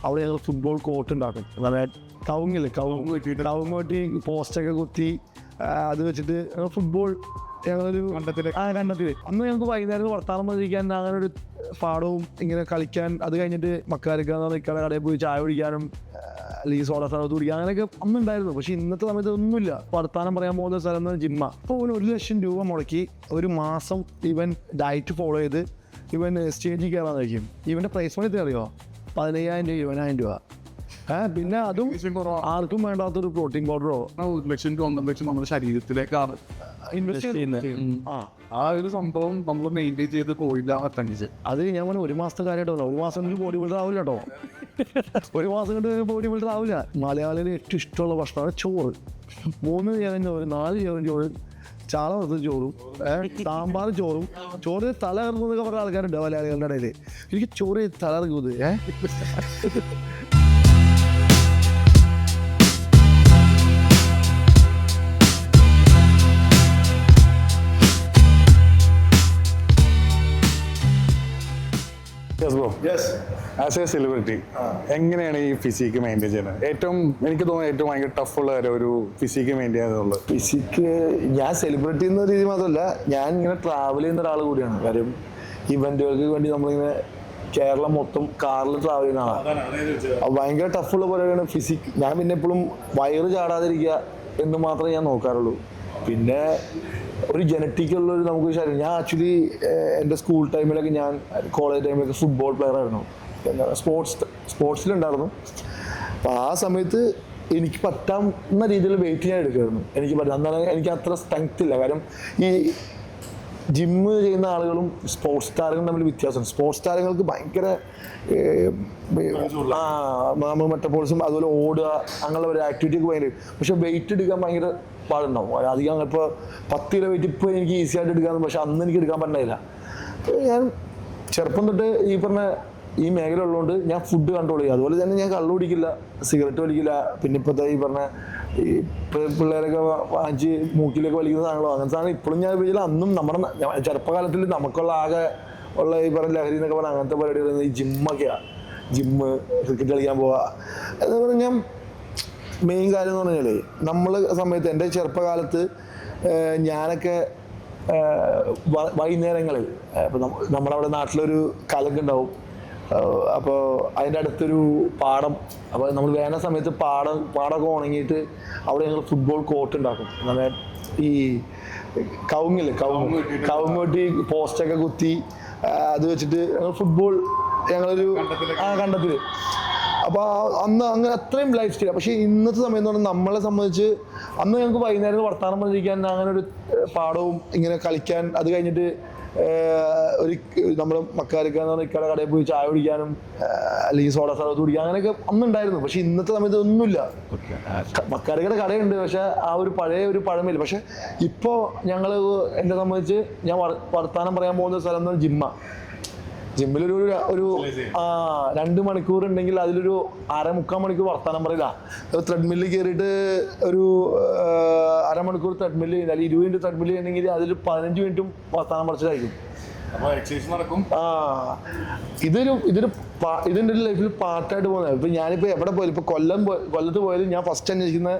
അവിടെ ഞങ്ങൾ football court ഉണ്ടാക്കും. അതായത് കവുങ്ങ് വെട്ടി പോസ്റ്റൊക്കെ കുത്തി അത് വെച്ചിട്ട് ഫുട്ബോൾ ഞങ്ങളൊരു കണ്ടത്തിൽ അന്ന് ഞങ്ങൾക്ക് വൈകുന്നേരം വർത്താനം പറഞ്ഞിരിക്കാൻ അങ്ങനെ ഒരു പാടവും ഇങ്ങനെ കളിക്കാൻ. അത് കഴിഞ്ഞിട്ട് മക്കാരിക്കാന്ന് കടയിൽ പോയി ചായ കുടിക്കാനും അല്ലെങ്കിൽ സോഡ സ്ഥലത്ത് കുടിക്കാൻ അങ്ങനെയൊക്കെ അന്നുണ്ടായിരുന്നു. പക്ഷെ ഇന്നത്തെ സമയത്ത് ഒന്നുമില്ല. വർത്താനം പറയാൻ പോകുന്ന സ്ഥലം എന്ന് ജിമ്മ. അപ്പോൾ ഇവന് 1 ലക്ഷം രൂപ മുടക്കി ഒരു മാസം ഇവൻ ഡയറ്റ് ഫോളോ ചെയ്ത് ഇവൻ സ്റ്റേജിൽ കയറാൻ കഴിക്കും. ഇവൻ്റെ പ്രൈസ് മണി അറിയോ? 15,000 രൂപ 20,000 രൂപ. പിന്നെ അതും ആർക്കും വേണ്ടാത്തൊരു പ്രോട്ടീൻ പൗഡറോ 1 ലക്ഷം ടു 1.5 ലക്ഷം നമ്മുടെ ശരീരത്തിലേക്കാണ് ഇൻവെസ്റ്റ് ചെയ്യുന്നത്. ആ ഒരു സംഭവം നമ്മൾ മെയിൻറ്റെയിൻ ചെയ്ത് പോയില്ല. അത് ഞാൻ പറഞ്ഞ 1 മാസത്തെ കാര്യമായിട്ടോ, 1 മാസം കൊണ്ട് ബോഡി ബിൽഡർ ആവില്ല കേട്ടോ. 1 മാസം കൊണ്ട് ബോഡി ബിൽഡർ ആവില്ല. മലയാളിന് ഏറ്റവും ഇഷ്ടമുള്ള ഭക്ഷണമാണ് ചോറ്. 3 ചേരൻ ചോറ്, 4 ചേരൻ ചോറ്, ചാള വറുത്ത ചോറും സാമ്പാർ ചോറും. ചോറ് തല ഇറങ്ങുന്നതൊക്കെ പറഞ്ഞ ആൾക്കാരുണ്ട് മലയാളികളുടെ ഇടയിൽ. എനിക്ക് ചോറ് തല ഇറങ്ങുന്നത് ആസ് എ സെലിബ്രിറ്റി എങ്ങനെയാണ് ഈ ഫിസിക്ക് മെയിൻറ്റെയിൻ ചെയ്യുന്നത്? എനിക്ക് തോന്നുന്നു ഏറ്റവും ഭയങ്കര ടഫുള്ള കാര്യം ഒരു ഫിസിക്ക് മെയിൻറ്റെയിൻ ചെയ്യാന്നുള്ളത്. ഫിസിക്ക് ഞാൻ സെലിബ്രിറ്റി എന്ന രീതി മാത്രമല്ല, ഞാൻ ഇങ്ങനെ ട്രാവൽ ചെയ്യുന്ന ഒരാൾ കൂടിയാണ്. കാര്യം ഇവന്റുകൾക്ക് വേണ്ടി നമ്മളിങ്ങനെ കേരളം മൊത്തം കാറിൽ ട്രാവൽ ചെയ്യുന്ന ആളാണ്. ഭയങ്കര ടഫുള്ള പരിപാടിയാണ് ഫിസിക്. ഞാൻ പിന്നെ എപ്പോഴും വയറ് ചാടാതിരിക്കുക എന്ന് മാത്രമേ ഞാൻ നോക്കാറുള്ളൂ. പിന്നെ ഒരു ജനറ്റിക്കുള്ളൊരു നമുക്ക് ശരീരം. ഞാൻ ആക്ച്വലി എൻ്റെ സ്കൂൾ ടൈമിലൊക്കെ, ഞാൻ കോളേജ് ടൈമിലൊക്കെ ഫുട്ബോൾ പ്ലെയർ ആയിരുന്നു. സ്പോർട്സിലുണ്ടായിരുന്നു. അപ്പോൾ ആ സമയത്ത് എനിക്ക് പറ്റാവുന്ന രീതിയിൽ വെയിറ്റ് ഞാൻ എടുക്കുമായിരുന്നു. എന്നാൽ എനിക്ക് അത്ര സ്ട്രെങ്ത് ഇല്ല. കാരണം ഈ ജിമ്മ് ചെയ്യുന്ന ആളുകളും സ്പോർട്സ് താരങ്ങളും തമ്മിൽ വ്യത്യാസമുണ്ട്. സ്പോർട്സ് താരങ്ങൾക്ക് ഭയങ്കര മെറ്റബോളിസം, അതുപോലെ ഓടുക, അങ്ങനെയുള്ള ഒരു ആക്ടിവിറ്റി ഒക്കെ ഭയങ്കര. പക്ഷെ വെയിറ്റ് എടുക്കാൻ ഭയങ്കര പാടുണ്ടാവും. അധികം ഇപ്പോൾ 10 കിലോ വെയിറ്റ് ഇപ്പോൾ എനിക്ക് ഈസി ആയിട്ട് എടുക്കാമെന്ന്, പക്ഷെ അന്ന് എനിക്ക് എടുക്കാൻ പറ്റില്ല. ഞാൻ ചെറുപ്പം തൊട്ട് ഈ പറഞ്ഞ ഈ മേഖല ഉള്ളതുകൊണ്ട് ഞാൻ ഫുഡ് കൺട്രോൾ ചെയ്യും. അതുപോലെ തന്നെ ഞാൻ കള്ളു കുടിക്കില്ല, സിഗരറ്റ് വലിക്കില്ല. പിന്നെ ഇപ്പോഴത്തെ ഈ പറഞ്ഞ ഈ പിള്ളേരൊക്കെ വാങ്ങിച്ച് മൂക്കിലൊക്കെ വലിക്കുന്ന സാധനങ്ങളോ അങ്ങനത്തെ സാധനം ഇപ്പോഴും ഞാൻ ഉപയോഗിച്ചില്ല. അന്നും നമ്മുടെ ചെറുപ്പകാലത്തിൽ നമുക്കുള്ള ആകെ ഉള്ള ഈ പറഞ്ഞ ലഹരി എന്നൊക്കെ പറഞ്ഞാൽ അങ്ങനത്തെ പരിപാടികൾ ഈ ജിമ്മൊക്കെയാണ്. ജിമ്മ്, ക്രിക്കറ്റ് കളിക്കാൻ പോവുക എന്ന് പറഞ്ഞാൽ മെയിൻ കാര്യം എന്ന് പറഞ്ഞാൽ നമ്മൾ സമയത്ത് എൻ്റെ ചെറുപ്പകാലത്ത് ഞാനൊക്കെ വൈകുന്നേരങ്ങളിൽ ഇപ്പം നമ്മളവിടെ നാട്ടിലൊരു കലക്കുണ്ടാവും. അപ്പോൾ അതിൻ്റെ അടുത്തൊരു പാടം. അപ്പോൾ നമ്മൾ വേനൽ സമയത്ത് പാടമൊക്കെ ഉണങ്ങിയിട്ട് അവിടെ ഞങ്ങൾ ഫുട്ബോൾ കോർട്ട് ഉണ്ടാക്കും. അതായത് ഈ കവുങ്ങ് വെട്ടി പോസ്റ്റൊക്കെ കുത്തി അത് വെച്ചിട്ട് ഞങ്ങൾ ഫുട്ബോൾ ഞങ്ങളൊരു കണ്ടത്തിൽ. അപ്പോൾ അന്ന് അങ്ങനെ അത്രയും ലൈഫ് സ്റ്റൈൽ. പക്ഷേ ഇന്നത്തെ സമയം എന്ന് പറഞ്ഞാൽ നമ്മളെ സംബന്ധിച്ച് അന്ന് ഞങ്ങൾക്ക് വൈകുന്നേരം വർത്താനം പറഞ്ഞിരിക്കാൻ അങ്ങനെ ഒരു പാടവും ഇങ്ങനെ കളിക്കാൻ. അത് കഴിഞ്ഞിട്ട് ഒരു നമ്മുടെ മക്കാരിക്കാന്ന് പറഞ്ഞ കടയിൽ പോയി ചായ കുടിക്കാനും അല്ലെങ്കിൽ സോഡ സ്ഥലത്ത് കുടിക്കാൻ അങ്ങനെയൊക്കെ അന്നുണ്ടായിരുന്നു. പക്ഷെ ഇന്നത്തെ സമയത്ത് ഒന്നുമില്ല. മക്കാരിക്കയുടെ കടയുണ്ട്, പക്ഷെ ആ ഒരു പഴയ ഒരു പഴമയില്ല. പക്ഷെ ഇപ്പോൾ ഞങ്ങൾ എന്നെ സംബന്ധിച്ച് ഞാൻ വർത്താനം പറയാൻ പോകുന്ന സ്ഥലം എന്ന് പറഞ്ഞാൽ ജിമ്മിലൊരു 2 മണിക്കൂർ ഉണ്ടെങ്കിൽ അതിലൊരു 3/4 മണിക്കൂർ വർത്താനം പറയില്ല. ത്രെഡ്മില്ലിൽ കയറിയിട്ട് ഒരു 1/2 മണിക്കൂർ ത്രെഡ്മില്ല്, അല്ലെങ്കിൽ 20 മിനിറ്റ് ത്രെഡ്മില്ല് ഉണ്ടെങ്കിൽ അതിൽ 15 മിനിറ്റും വർത്താനം പറച്ചിലായിരിക്കും. ഇതിൻ്റെ ലൈഫിൽ പാർട്ടായിട്ട് പോകുന്നത്. ഇപ്പം ഞാനിപ്പോൾ എവിടെ പോയാലും, ഇപ്പോൾ കൊല്ലത്ത് പോയാലും ഞാൻ ഫസ്റ്റ് അന്വേഷിക്കുന്ന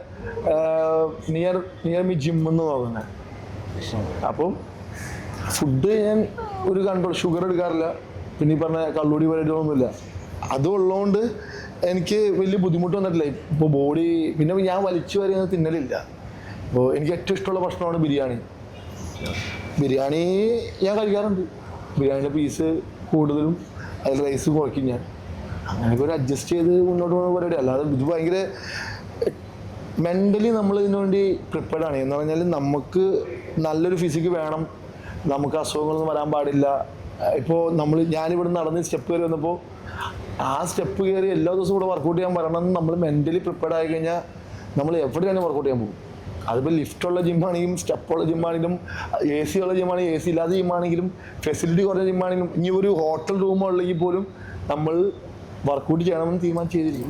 നിയർ മി ജിം എന്ന് പറയുന്നത്. അപ്പം ഫുഡ് ഞാൻ ഒരു കൺട്രോൾ, ഷുഗർ എടുക്കാറില്ല. പിന്നെ ഈ പറഞ്ഞ കള്ളുടി പരിപാടികളൊന്നുമില്ല. അതുള്ളതുകൊണ്ട് എനിക്ക് വലിയ ബുദ്ധിമുട്ട് വന്നിട്ടില്ല. ഇപ്പോൾ ബോഡി പിന്നെ ഞാൻ വലിച്ചു വരെയൊന്നും തിന്നലില്ല. അപ്പോൾ എനിക്ക് ഏറ്റവും ഇഷ്ടമുള്ള ഭക്ഷണമാണ് ബിരിയാണി. ബിരിയാണി ഞാൻ കഴിക്കാറുണ്ട്. ബിരിയാണിയുടെ പീസ് കൂടുതലും, അതിൽ റൈസ് കുറയ്ക്കും ഞാൻ. അങ്ങനെയൊക്കെ ഒരു അഡ്ജസ്റ്റ് ചെയ്ത് മുന്നോട്ട് പോകുന്ന പരിപാടി. അല്ലാതെ ഇത് ഭയങ്കര മെൻ്റലി നമ്മൾ ഇതിനു വേണ്ടി പ്രിപ്പയർഡ് ആണ്. എന്ന് പറഞ്ഞാൽ നമുക്ക് നല്ലൊരു ഫിസിക്ക് വേണം, നമുക്ക് അസുഖങ്ങളൊന്നും വരാൻ പാടില്ല. ഇപ്പോൾ ഞാനിവിടെ നടന്ന് സ്റ്റെപ്പ് കയറി വന്നപ്പോൾ ആ സ്റ്റെപ്പ് കയറി എല്ലാ ദിവസവും കൂടെ വർക്കൗട്ട് ചെയ്യാൻ വരണമെന്ന് നമ്മൾ മെൻ്റലി പ്രിപ്പയർഡ് ആയി കഴിഞ്ഞാൽ നമ്മൾ എവിടെയാണ് വർക്കൗട്ട് ചെയ്യാൻ പോകും. അതിപ്പോൾ ലിഫ്റ്റുള്ള ജിമ്മാണെങ്കിലും, സ്റ്റെപ്പുള്ള ജിമ്മാണെങ്കിലും, AC ഉള്ള ജിമ്മാണെങ്കിലും, AC ഇല്ലാത്ത ജിമ്മാണെങ്കിലും, ഫെസിലിറ്റി കുറഞ്ഞ ജിമ്മാണെങ്കിലും, ഇനി ഒരു ഹോട്ടൽ റൂമുള്ളെങ്കിൽ പോലും നമ്മൾ വർക്കൗട്ട് ചെയ്യണമെന്ന് തീരുമാനിച്ച് ചെയ്തിരിക്കും.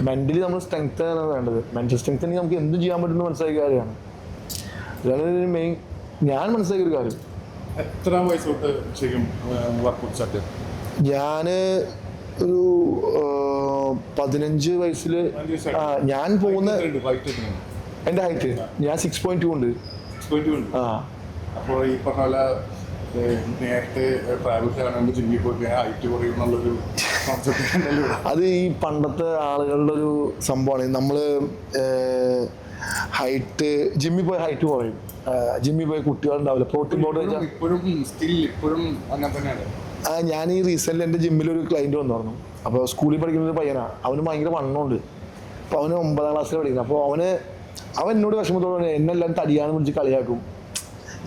മെൻ്റലി നമ്മൾ സ്ട്രെങ്ത് ആണ് വേണ്ടത്. മെൻ്റൽ സ്ട്രെങ്ത് ആണെങ്കിൽ നമുക്ക് എന്തും ചെയ്യാൻ പറ്റുന്ന മനസ്സിലാക്കിയ കാര്യമാണ്. ഇതാണ് മെയിൻ ഞാൻ മനസ്സിലാക്കിയ ഒരു കാര്യം. എത്ര വയസ്സ് തൊട്ട് ശരിക്കും വർക്കൗട്ട് സ്റ്റാർട്ട്? ഞാൻ ഒരു 15 വയസ്സിൽ ഞാൻ പോകുന്ന എൻ്റെ ഹൈറ്റ് ഞാൻ 6.2 ഉണ്ട്. ആ അപ്പോൾ ഈ പറഞ്ഞ പോലെ നേരത്തെ പ്രൈവറ്റ് ആണെങ്കിൽ ജിമ്മിൽ പോയി ഹൈറ്റ് കുറയുന്നുള്ളൊരു കോൺസെപ്റ്റ്. അത് ഈ പണ്ടത്തെ ആളുകളുടെ ഒരു സംഭവമാണ്. നമ്മൾ ഹൈറ്റ് ജിമ്മിൽ പോയി ഹൈറ്റ് കുറയും, ജിമ്മിൽ പോയി കുട്ടികളുണ്ടാവില്ല, പ്രോട്ടീൻ പൗഡർ. ഇപ്പോഴും അങ്ങനെ തന്നെയാണ്. ഞാൻ ഈ റീസെൻ്റ് എൻ്റെ ജിമ്മിലൊരു ക്ലയൻറ്റ് വന്നിരുന്നു. അപ്പോൾ സ്കൂളിൽ പഠിക്കുന്ന ഒരു പയ്യനാണ്, അവന് ഭയങ്കര വണ്ണമുണ്ട്. അപ്പോൾ അവന് 9ാം ക്ലാസ്സിൽ പഠിക്കുന്നത്. അപ്പോൾ അവൻ എന്നോട് വിഷമത്തോടെ എന്നെല്ലാം തടിയാണെന്ന് വിളിച്ച് കളിയാക്കും.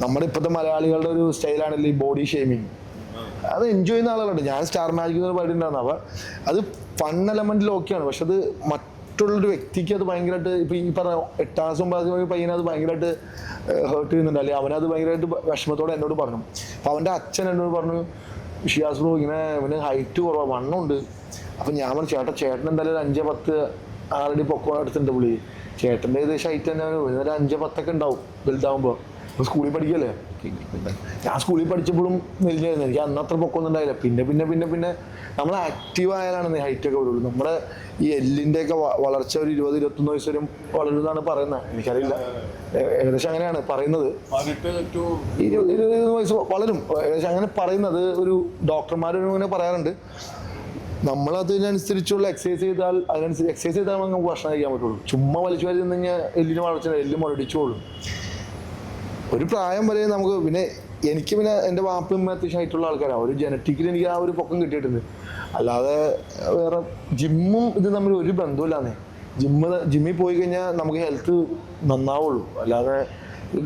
നമ്മുടെ ഇപ്പോഴത്തെ മലയാളികളുടെ ഒരു സ്റ്റൈലാണല്ലോ ഈ ബോഡി ഷേമിങ്. അത് എൻജോയ് ചെയ്യുന്ന ആളുകളുണ്ട്. ഞാൻ സ്റ്റാർ മാജിക് എന്നൊരു പരിപാടി ഉണ്ടായിരുന്നു. അപ്പോൾ അത് ഫൺ എലമെൻറ്റിൽ ഓക്കെയാണ്. പക്ഷെ അത് മറ്റുള്ളൊരു വ്യക്തിക്ക് അത് ഭയങ്കരമായിട്ട്, ഇപ്പോൾ ഈ പറഞ്ഞ 8ാം ക്ലാസ് 9ാം ക്ലാസ് പയ്യനെ അത് ഭയങ്കരമായിട്ട് ഹേർട്ട് ചെയ്യുന്നുണ്ട്, അല്ലെങ്കിൽ അവനത് ഭയങ്കരമായിട്ട് വിഷമത്തോടെ എന്നോട് പറഞ്ഞു. അപ്പോൾ അവൻ്റെ അച്ഛൻ എന്നോട് പറഞ്ഞു, ഷിയാസ് ബ്രോ ഇങ്ങനെ ഇവന് ഹൈറ്റ് കുറവാണ്, വണ്ണമുണ്ട്. അപ്പം ഞാൻ പറഞ്ഞു, ചേട്ടൻ എന്തായാലും 5, 10 ആൾറെഡി പൊക്കോ എടുത്തിട്ടുണ്ട് പുള്ളി. ചേട്ടൻ്റെ ഏകദേശം ഹൈറ്റ് തന്നെ ഒരു 5, 10 ഉണ്ടാവും വലുതാവുമ്പോൾ. ഇപ്പോൾ സ്കൂളിൽ പഠിക്കല്ലേ, ഞാൻ സ്കൂളിൽ പഠിച്ചപ്പോഴും മെലിഞ്ഞായിരുന്നു. എനിക്ക് അന്നത്ര പൊക്കമൊന്നും ഉണ്ടായില്ല. പിന്നെ നമ്മൾ ആക്റ്റീവ് ആയാലാണ് ഹൈറ്റൊക്കെ വരുള്ളൂ. നമ്മുടെ ഈ എല്ലിൻ്റെയൊക്കെ വളർച്ച ഒരു 20-21 വയസ്സ് വരും വളരുന്നതാണ് പറയുന്നത്. എനിക്കറിയില്ല, ഏകദേശം അങ്ങനെയാണ് പറയുന്നത്. 20 വയസ്സ് വളരും ഏകദേശം അങ്ങനെ പറയുന്നത് ഒരു ഡോക്ടർമാരും ഇങ്ങനെ പറയാറുണ്ട്. നമ്മളതിനനുസരിച്ചുള്ള എക്സസൈസ് ചെയ്താൽ നമുക്ക് ഭക്ഷണം കഴിക്കാൻ പറ്റുള്ളൂ. ചുമ്മാ വലിച്ചു വരി നിന്ന് കഴിഞ്ഞാൽ എല്ലിന് വളർച്ച, എല്ല് മുരടിച്ചോളും. ഒരു പ്രായം വരെ നമുക്ക്. പിന്നെ എനിക്ക് എൻ്റെ വാപ്പയും അത്യാവശ്യം ആയിട്ടുള്ള ആൾക്കാരാണ്. ഒരു ജനറ്റിക്കലി എനിക്ക് ആ ഒരു പൊക്കം കിട്ടിയിട്ടുണ്ട്. അല്ലാതെ വേറെ ജിമ്മും ഇത് തമ്മിൽ ഒരു ബന്ധമില്ലാന്നേ. ജിമ്മിൽ പോയി കഴിഞ്ഞാൽ നമുക്ക് ഹെൽത്ത് നന്നാവുള്ളൂ, അല്ലാതെ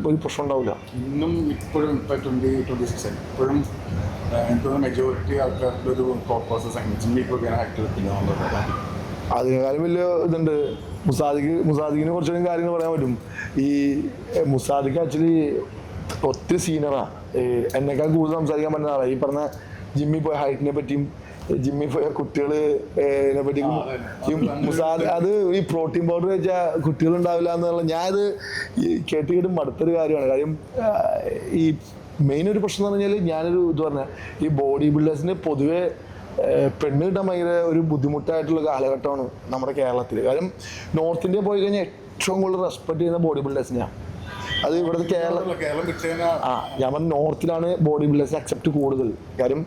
ഒരു പ്രശ്നം ഉണ്ടാവില്ല. ഇന്നും ഇപ്പോഴും 2026 ഇപ്പോഴും എനിക്ക് മെജോറിറ്റി ആൾക്കാരുടെ ഒരു തോട്ട് പ്രോസസ് ജിമ്മിൽ പോയി ആക്റ്റീവ് എന്നുള്ളത്. അതിനേക്കാളും വലിയ ഇതുണ്ട്. മുസാദിക്കിനെ കുറച്ചുകൂടി കാര്യങ്ങൾ പറയാൻ പറ്റും. ഈ മുസാദിക്ക് ആക്ച്വലി ഒത്തിരി സീനിയറാണ്. എന്നെക്കാൾ കൂടുതൽ സംസാരിക്കാൻ പറ്റുന്ന ആളാണ്. ഈ പറഞ്ഞ ജിമ്മിൽ പോയ ഹൈറ്റിനെ പറ്റിയും ജിമ്മിൽ പോയ കുട്ടികളെ പറ്റിയും മുസാദ് അത് ഈ പ്രോട്ടീൻ പൗഡർ വെച്ചാൽ കുട്ടികളുണ്ടാവില്ല എന്നുള്ള ഞാനത് കേട്ട് മടുത്തൊരു കാര്യമാണ്. കാര്യം ഈ മെയിൻ ഒരു പ്രശ്നം എന്ന് പറഞ്ഞാൽ ഞാനൊരു ഇത് പറഞ്ഞാൽ ഈ ബോഡി ബിൽഡേഴ്സിന് പൊതുവെ പെണ്ണ് കിട്ടാൻ ഭയങ്കര ഒരു ബുദ്ധിമുട്ടായിട്ടുള്ള കാലഘട്ടമാണ് നമ്മുടെ കേരളത്തിൽ. കാര്യം നോർത്ത് ഇന്ത്യ പോയി കഴിഞ്ഞാൽ ഏറ്റവും കൂടുതൽ റെസ്പെക്ട് ചെയ്യുന്ന ബോഡി ബിൽഡേഴ്സിനെയാണ്. അത് ഇവിടുത്തെ കേരളം ഞാൻ പറഞ്ഞ നോർത്തിലാണ് ബോഡി ബിൽഡേഴ്സിന് അക്സെപ്റ്റ് കൂടുതൽ. കാര്യം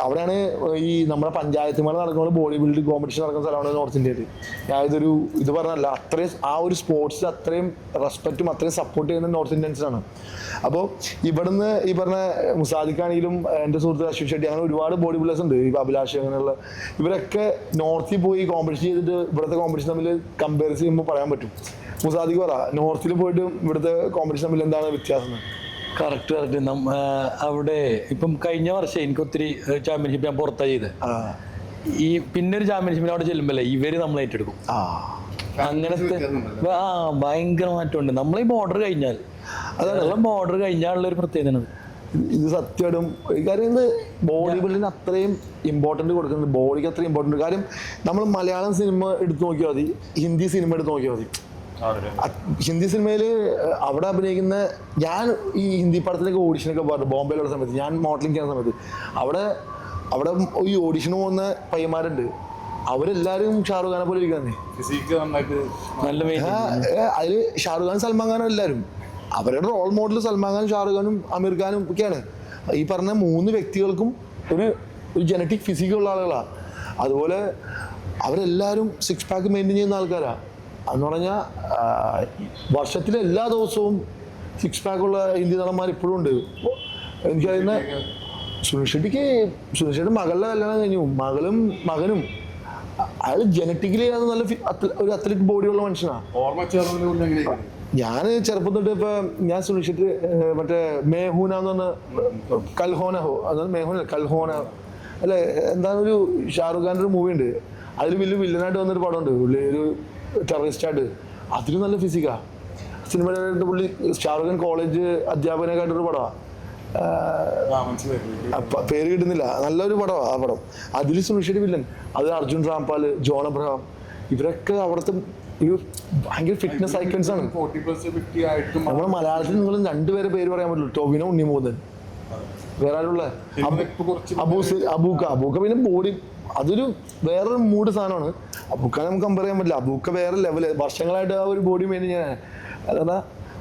അവിടെയാണ് ഈ നമ്മുടെ പഞ്ചായത്തുമാർ നടക്കുന്ന ബോഡി ബിൽഡിംഗ് കോമ്പറ്റീഷൻ നടക്കുന്ന സ്ഥലമാണ് നോർത്ത് ഇന്ത്യയിൽ. ഞാൻ ഇതൊരു ഇത് പറഞ്ഞല്ല, അത്രയും ആ ഒരു സ്പോർട്സിൽ അത്രയും റെസ്പെക്റ്റും അത്രയും സപ്പോർട്ട് ചെയ്യുന്ന നോർത്ത് ഇന്ത്യൻസാണ്. അപ്പോൾ ഇവിടുന്ന് ഈ പറഞ്ഞ മുസാദിക്കാണെങ്കിലും എൻ്റെ സുഹൃത്ത് അശ്വിൻ ഷെട്ടി അങ്ങനെ ഒരുപാട് ബോഡി ബിൽഡേഴ്സ് ഉണ്ട്. ഈ അഭിലാഷ് അങ്ങനെയുള്ള ഇവരൊക്കെ നോർത്തിൽ പോയി കോമ്പറ്റീഷൻ ചെയ്തിട്ട് ഇവിടുത്തെ കോമ്പറ്റീഷൻ തമ്മിൽ കമ്പയർ ചെയ്യുമ്പോൾ പറയാൻ പറ്റും. മുസാദിക്ക് പറ, നോർത്തിൽ പോയിട്ട് ഇവിടുത്തെ കോമ്പറ്റീഷൻ തമ്മിൽ എന്താണ് വ്യത്യാസം? കറക്റ്റ്. അവിടെ ഇപ്പം കഴിഞ്ഞ വർഷം എനിക്ക് ഒത്തിരി ചാമ്പ്യൻഷിപ്പ് ഞാൻ പുറത്താണ് ചെയ്തത്. ഈ പിന്നെ ഒരു ചാമ്പ്യൻഷിപ്പിന് അവിടെ ചെല്ലുമ്പോഴല്ലേ ഇവര് നമ്മൾ ഏറ്റെടുക്കും. അങ്ങനത്തെ ഭയങ്കര മാറ്റമുണ്ട്. നമ്മളീ ബോർഡർ കഴിഞ്ഞാൽ അതാണ് ബോർഡർ കഴിഞ്ഞാലുള്ള ഒരു പ്രത്യേകത. ഇത് സത്യമായിട്ടും കാര്യം ഇത് ബോഡി ബിൽഡിന് അത്രയും ഇമ്പോർട്ടൻറ്റ് കൊടുക്കുന്നുണ്ട്. ബോഡിക്ക് അത്രയും ഇമ്പോർട്ടൻറ്റ്. കാര്യം നമ്മൾ മലയാളം സിനിമ എടുത്ത് നോക്കിയാൽ മതി, ഹിന്ദി സിനിമ എടുത്ത് നോക്കിയാൽ മതി. ഹിന്ദി സിനിമയിൽ അവിടെ അഭിനയിക്കുന്ന ഞാൻ ഈ ഹിന്ദി പടത്തിലേക്ക് ഓഡിഷനൊക്കെ പോകാറുണ്ട്. ബോംബെയിലുള്ള സമയത്ത് ഞാൻ മോഡലിംഗ് ചെയ്യുന്ന സമയത്ത് അവിടെ ഈ ഓഡിഷന് പോകുന്ന പയ്യന്മാരുണ്ട്. അവരെല്ലാവരും ഷാറുഖ് ഖാനെ പോലെ ഇരിക്കുന്നേ. അതിൽ ഷാറുഖ് ഖാൻ സൽമാൻ ഖാനും എല്ലാവരും അവരുടെ റോൾ മോഡൽ സൽമാൻ ഖാനും ഷാറുഖ് ഖാനും അമീർ ഖാനും ഒക്കെയാണ്. ഈ പറഞ്ഞ 3 വ്യക്തികൾക്കും ഒരു ജനറ്റിക് ഫിസിക്കുള്ള ആളുകളാണ്. അതുപോലെ അവരെല്ലാവരും 6 പാക്ക് മെയിൻറ്റെയിൻ ചെയ്യുന്ന ആൾക്കാരാണ്. എന്ന് പറഞ്ഞാൽ വർഷത്തിലെ എല്ലാ ദിവസവും 6 പാക്കുള്ള ഹിന്ദി നടന്മാർ ഇപ്പോഴും ഉണ്ട്. എനിക്കറിയുന്ന സുനിൽ ഷെട്ടിക്ക് മകളുടെ കല്യാണം കഴിഞ്ഞു. മകനും അയാൾ ജനറ്റിക്കലി അത് നല്ല ഒരു അത്ലറ്റിക് ബോഡിയുള്ള മനുഷ്യനാണ്. ഞാൻ ചെറുപ്പം തൊട്ട് ഇപ്പം ഞാൻ സുനിൽ ഷെട്ടി മറ്റേ മേഹൂന എന്ന് പറഞ്ഞ കൽഹോനഹോ അതാണ് കൽഹോന അല്ലെ എന്താണ് ഒരു ഷാറുഖ് ഖാൻ്റെ ഒരു മൂവി ഉണ്ട്. അതിൽ വലിയ വില്ലനായിട്ട് വന്നൊരു പടമുണ്ട്. പുള്ളി ഒരു ടെററിസ്റ്റായിട്ട്. അതിലും നല്ല ഫിസിക്കാ. സിനിമയുടെ പുള്ളി ഷാറുഖ് ഖാൻ കോളേജ് അധ്യാപകനെക്കായിട്ടൊരു പടമാണ്, പേര് കിട്ടുന്നില്ല. നല്ലൊരു പടമാണ് ആ പടം. അതിൽ സുനിൽ ഷെട്ടി വില്ലൻ. അത് അർജുൻ രാംപാൽ, ജോൺ അബ്രഹാം ഇവരൊക്കെ അവിടുത്തെ ഭയങ്കര ഫിറ്റ്നസ് ഐക്കൺസ് ആണ്. നമ്മുടെ മലയാളത്തിൽ നിങ്ങൾ 2 പേരെ പേര് പറയാൻ പറ്റുള്ളൂ, ടോവിനോ ഉണ്ണിമൂതൻ. വേറെ ആരുള്ള അബൂക്ക പിന്നെ ബോഡി അതൊരു വേറൊരു മൂഡ് സാധനമാണ്. അബൂക്കാനെ നമുക്ക് കമ്പയർ ചെയ്യാൻ പറ്റില്ല. അബൂക്ക വേറെ ലെവല്, വർഷങ്ങളായിട്ട് ആ ഒരു ബോഡി മെയിൻ ഞാൻ അതാ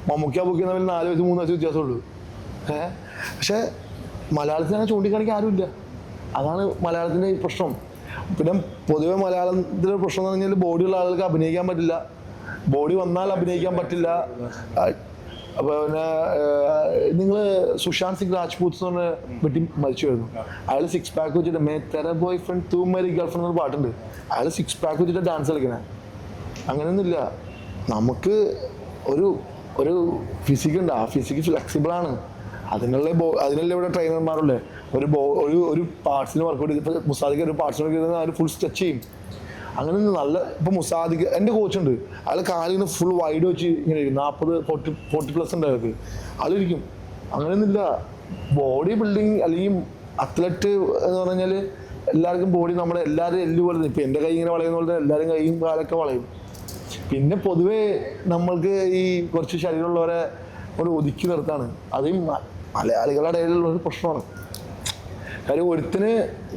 മമ്മൂക്ക അബൂക്ക തമ്മിൽ 4 വയസ്സ് 3 വയസ്സ് വ്യത്യാസമുള്ളൂ. പക്ഷെ മലയാളത്തിൽ അങ്ങനെ ചൂണ്ടിക്കാണിക്കാൻ ആരുമില്ല. അതാണ് മലയാളത്തിൻ്റെ പ്രശ്നം. പിന്നെ പൊതുവെ മലയാളത്തിൻ്റെ പ്രശ്നം എന്ന് പറഞ്ഞാൽ ബോഡിയുള്ള ആളുകൾക്ക് അഭിനയിക്കാൻ പറ്റില്ല, ബോഡി വന്നാൽ അഭിനയിക്കാൻ പറ്റില്ല. അപ്പോൾ പിന്നെ നിങ്ങൾ സുശാന്ത് സിംഗ് രാജ്പൂത്ത് എന്ന് പറഞ്ഞ വെട്ടി മരിച്ചു വരുന്നു. അയാൾ 6 പാക്ക് വെച്ചിട്ട് മേ തെര ബോയ് ഫ്രണ്ട് തൂ മേരി ഗേൾ ഫ്രണ്ട് എന്നൊരു പാട്ടുണ്ട്. അയാൾ 6 പാക്ക് വെച്ചിട്ട് ഡാൻസ് കളിക്കണേ. അങ്ങനെയൊന്നുമില്ല. നമുക്ക് ഒരു ഫിസിക് ഉണ്ട്, ആ ഫിസിക് ഫ്ലെക്സിബിളാണ്. അതിനുള്ള ഇവിടെ ട്രെയിനർമാരുള്ളേ. ഒരു പാർട്സിന് വർക്കൗട്ട് ചെയ്ത് ഇപ്പോൾ മുസാദിക്ക് ഒരു പാർട്സിന് വർക്ക് ചെയ്താൽ ഫുൾ സ്ട്രെച്ച് ചെയ്യും. അങ്ങനെ നല്ല ഇപ്പോൾ മുസാദിക്ക് എൻ്റെ കോച്ചുണ്ട്, അയാൾ കാലിങ്ങനെ ഫുൾ വൈഡ് വെച്ച് ഇങ്ങനെ ഇരിക്കും. 40-40+ ഉണ്ട് അയാൾക്ക്. ആളിരിക്കും. അങ്ങനെയൊന്നുമില്ല. ബോഡി ബിൽഡിങ് അല്ലെങ്കിൽ അത്ലറ്റ് എന്ന് പറഞ്ഞാൽ എല്ലാവർക്കും ബോഡി നമ്മുടെ എല്ലാവരും എല്ല് പോലെ. ഇപ്പം എൻ്റെ കൈ ഇങ്ങനെ വളയുന്ന പോലെ എല്ലാവരും കൈയും കാലൊക്കെ വളയും. പിന്നെ പൊതുവേ നമ്മൾക്ക് ഈ കുറച്ച് ശരീരമുള്ളവരെ ഒരു ഒതുക്കി നിർത്താണ്. അത് മലയാളികളുടെ ഇടയിലുള്ള ഒരു പ്രശ്നമാണ്. കാര്യം ഒരുത്തിന്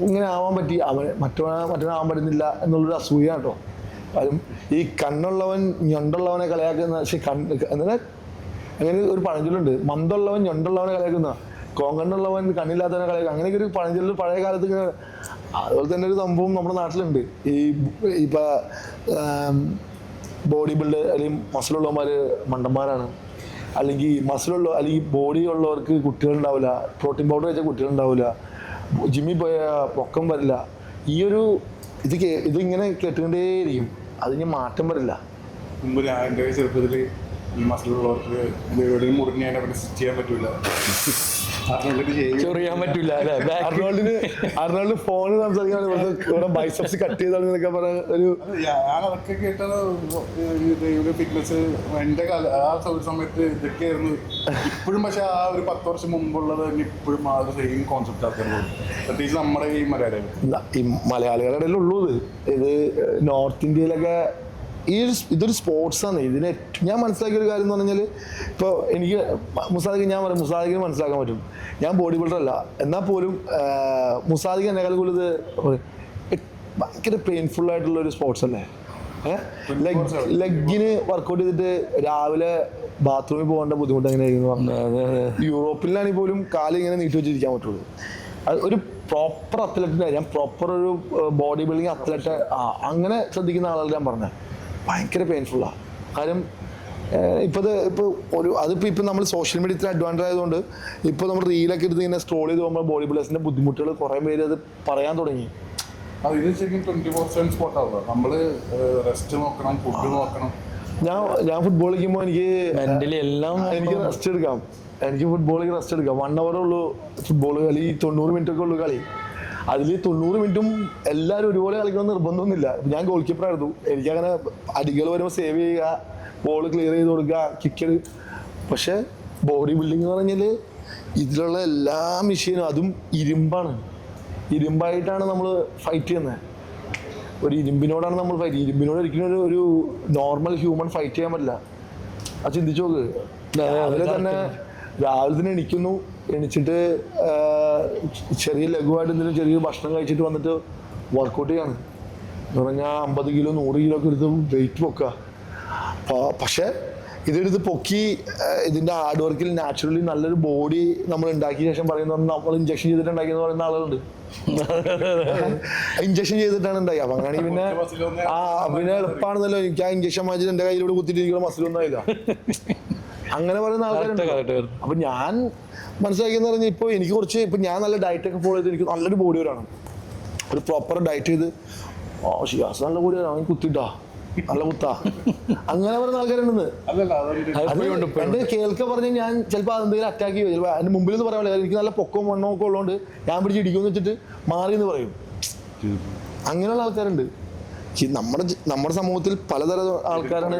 ഇങ്ങനെ ആവാൻ പറ്റി, മറ്റവനാവാൻ പറ്റുന്നില്ല എന്നുള്ളൊരു അസൂയ കേട്ടോ. കാര്യം ഈ കണ്ണുള്ളവൻ ഞൊണ്ടുള്ളവനെ കളിയാക്കുന്ന, പക്ഷെ അങ്ങനെ അങ്ങനെ ഒരു പഴഞ്ചൊല്ലുണ്ട്, മന്ദുള്ളവൻ ഞൊണ്ടുള്ളവനെ കളിയാക്കുന്ന, കോങ്കണ്ണുള്ളവൻ കണ്ണില്ലാത്തവനെ കളിയാക്കുക. അങ്ങനെയൊക്കെ ഒരു പഴഞ്ചൊല്ല് പഴയ കാലത്ത് ഇങ്ങനെ. അതുപോലെ തന്നെ ഒരു സംഭവം നമ്മുടെ നാട്ടിലുണ്ട്. ഇപ്പം ബോഡി ബിൽഡ് അല്ലെങ്കിൽ മസിലുള്ളവന്മാർ മണ്ടന്മാരാണ്, അല്ലെങ്കിൽ മസിലുള്ള അല്ലെങ്കിൽ ബോഡി ഉള്ളവർക്ക് കുട്ടികളുണ്ടാവില്ല, പ്രോട്ടീൻ പൗഡർ വെച്ചാൽ കുട്ടികളുണ്ടാവില്ല, ജിമ്മിൽ പോയാൽ പൊക്കം വരില്ല. ഇതിങ്ങനെ കേട്ടുകൊണ്ടേയിരിക്കും. അതിന് മാറ്റം വരില്ല. മുമ്പ് എൻ്റെ ചെറുപ്പത്തിൽ ഈ മസിലുള്ളവർക്ക് എവിടെയും മുറിഞ്ഞ് അതിനെ പറ്റി സ്റ്റിച്ച് ചെയ്യാൻ പറ്റൂല, ചൊറിയാൻ പറ്റൂല. അർണോൾഡ് ഫോണിൽ സംസാരിക്കാൻ ബൈസെപ്സ് കട്ട് ചെയ്താണെന്നൊക്കെ പറഞ്ഞ ഒരു ഞാൻ അതൊക്കെ കേട്ടാണ് ഫിറ്റ്നസ് എൻ്റെ ആ സമയത്ത് ഇതൊക്കെയായിരുന്നു. ഇപ്പോഴും പക്ഷെ ആ ഒരു 10 വർഷം മുമ്പുള്ളത് ഇപ്പോഴും ആ ഒരു സെയിം കോൺസെപ്റ്റ് ആക്കാൻ പ്രത്യേകിച്ച് നമ്മുടെ ഈ മലയാളികളുടെ ഇടയിലുള്ളൂ. ഇത് നോർത്ത് ഇന്ത്യയിലൊക്കെ ഇതൊരു സ്പോർട്സാണ്. ഇതിനെ ഞാൻ മനസ്സിലാക്കിയ ഒരു കാര്യം എന്ന് പറഞ്ഞാൽ, ഇപ്പോൾ എനിക്ക് മുസാദിക്ക് മനസ്സിലാക്കാൻ പറ്റും. ഞാൻ ബോഡി ബിൽഡർ അല്ല, എന്നാൽ പോലും മുസാദിക്ക് എന്നെക്കാൾ കൂടുതൽ ഭയങ്കര പെയിൻഫുൾ ആയിട്ടുള്ള ഒരു സ്പോർട്സ് അല്ലേ. ലെഗിന് വർക്കൗട്ട് ചെയ്തിട്ട് രാവിലെ ബാത്റൂമിൽ പോകേണ്ട ബുദ്ധിമുട്ട് എങ്ങനെയായിരുന്നു പറഞ്ഞത്. യൂറോപ്പിലാണെങ്കിൽ പോലും കാല് ഇങ്ങനെ നീട്ടി വെച്ചിരിക്കാൻ പറ്റുള്ളൂ. അത് ഒരു പ്രോപ്പർ അത്ലറ്റിൻ്റെ, ഞാൻ പ്രോപ്പർ ഒരു ബോഡി ബിൽഡിങ് അത്ലറ്റ് അങ്ങനെ ശ്രദ്ധിക്കുന്ന ആളുകൾ ഞാൻ പറഞ്ഞത് ഭയങ്കര പെയിൻഫുള്ളാണ്. കാര്യം അതിപ്പോൾ നമ്മൾ സോഷ്യൽ മീഡിയ ഇത്ര അഡ്വാൻറ്റേജ് ആയതുകൊണ്ട് ഇപ്പോൾ നമ്മൾ റീലൊക്കെ എടുത്ത് ഇങ്ങനെ സ്ക്രോൾ ചെയ്ത് പോകുമ്പോൾ ബോഡി ബിൽഡേഴ്സിൻ്റെ ബുദ്ധിമുട്ടുകൾ കുറേ പേര് അത് പറയാൻ തുടങ്ങി. ഇത് ശരിക്കും 24/7 സ്പോർട്ടാവുക. നമ്മൾ റെസ്റ്റ് നോക്കണം, ഫുഡ് നോക്കണം. ഞാൻ ഫുട്ബോൾ കളിക്കുമ്പോൾ എനിക്ക് റെസ്റ്റ് എടുക്കാം. എനിക്ക് ഫുട്ബോളിൽ റെസ്റ്റ് എടുക്കാം. 1 hour ഉള്ളൂ ഫുട്ബോൾ കളി, 90 minute ഒക്കെ ഉള്ളൂ കളി. അതിൽ 90 മിനിറ്റും എല്ലാവരും ഒരുപോലെ കളിക്കണമെന്ന് നിർബന്ധമൊന്നുമില്ല. ഞാൻ ഗോൾ കീപ്പറായിരുന്നു. എനിക്കങ്ങനെ അടികൾ വരുമ്പോൾ സേവ് ചെയ്യുക, ബോൾ ക്ലിയർ ചെയ്ത് കൊടുക്കുക, കിക്ക്. പക്ഷെ ബോഡി ബിൽഡിംഗ് എന്ന് പറഞ്ഞാൽ ഇതിലുള്ള എല്ലാ മെഷീനും അതും ഇരുമ്പായിട്ടാണ് നമ്മൾ ഫൈറ്റ് ചെയ്യുന്നത്. ഒരു ഇരുമ്പിനോടാണ് നമ്മൾ ഫൈറ്റ്. ഇരുമ്പിനോട് ഒരിക്കലും ഒരു നോർമൽ ഹ്യൂമൻ ഫൈറ്റ് ചെയ്യാൻ പറ്റില്ല. അത് ചിന്തിച്ചു നോക്ക്. രാവിലെ തന്നെ എണിച്ചിട്ട് ചെറിയ ലഘുവായിട്ട് എന്തെങ്കിലും ചെറിയ ഭക്ഷണം കഴിച്ചിട്ട് വന്നിട്ട് വർക്കൗട്ട് ചെയ്യാണ് എന്ന് പറഞ്ഞാൽ 50 കിലോ 100 കിലോ ഒക്കെ എടുത്ത് വെയിറ്റ് പൊക്കുക. പക്ഷെ ഇതെടുത്ത് പൊക്കി ഇതിൻ്റെ ഹാർഡ് വർക്കിൽ നാച്ചുറലി നല്ലൊരു ബോഡി നമ്മൾ ഉണ്ടാക്കിയ ശേഷം പറയുന്ന നമ്മൾ ഇഞ്ചക്ഷൻ ചെയ്തിട്ട് ഉണ്ടാക്കിയെന്ന് പറയുന്ന ആളുകളുണ്ട്. ഇഞ്ചക്ഷൻ ചെയ്തിട്ടാണ് ഉണ്ടായി. അപ്പം അങ്ങനെ പിന്നെ എളുപ്പമാണെന്നല്ലോ. എനിക്ക് ആ ഇഞ്ചക്ഷൻ വാങ്ങിച്ചിട്ട് എൻ്റെ കയ്യിലൂടെ കുത്തിയിട്ടിരിക്കുന്ന മസിലൊന്നും ആയില്ല. അങ്ങനെ പറയുന്ന ആൾക്കാരുണ്ട്. അപ്പൊ ഞാൻ മനസ്സിലാക്കിയെന്ന് പറഞ്ഞാൽ ഇപ്പോൾ എനിക്ക് കുറച്ച് ഞാൻ നല്ല ഡയറ്റൊക്കെ ഫോളോ ചെയ്ത് എനിക്ക് നല്ലൊരു ബോഡി വരാണ്. ഒരു പ്രോപ്പർ ഡയറ്റ് ചെയ്ത് ഷിയാസ് നല്ല ബോഡി വരാം, അവൻ കുത്തിട്ടാ നല്ല കുത്താ, അങ്ങനെ പറയുന്ന ആൾക്കാരുണ്ടെന്ന്. എന്റെ കേൾക്കെ പറഞ്ഞ് ഞാൻ ചിലപ്പോൾ അതെന്തെങ്കിലും അറ്റാക്ക് ചെയ്യും. ചിലപ്പോൾ അതിന്റെ മുമ്പിൽ നിന്ന് പറയാൻ പറ്റില്ല. എനിക്ക് നല്ല പൊക്കവും മണ്ണവും ഒക്കെ ഉള്ളതുകൊണ്ട് ഞാൻ പിടിച്ച് ഇടിക്കുമെന്ന് വെച്ചിട്ട് മാറി എന്ന് പറയും. അങ്ങനെയുള്ള ആൾക്കാരുണ്ട് നമ്മുടെ സമൂഹത്തിൽ. പലതരം ആൾക്കാരാണ്.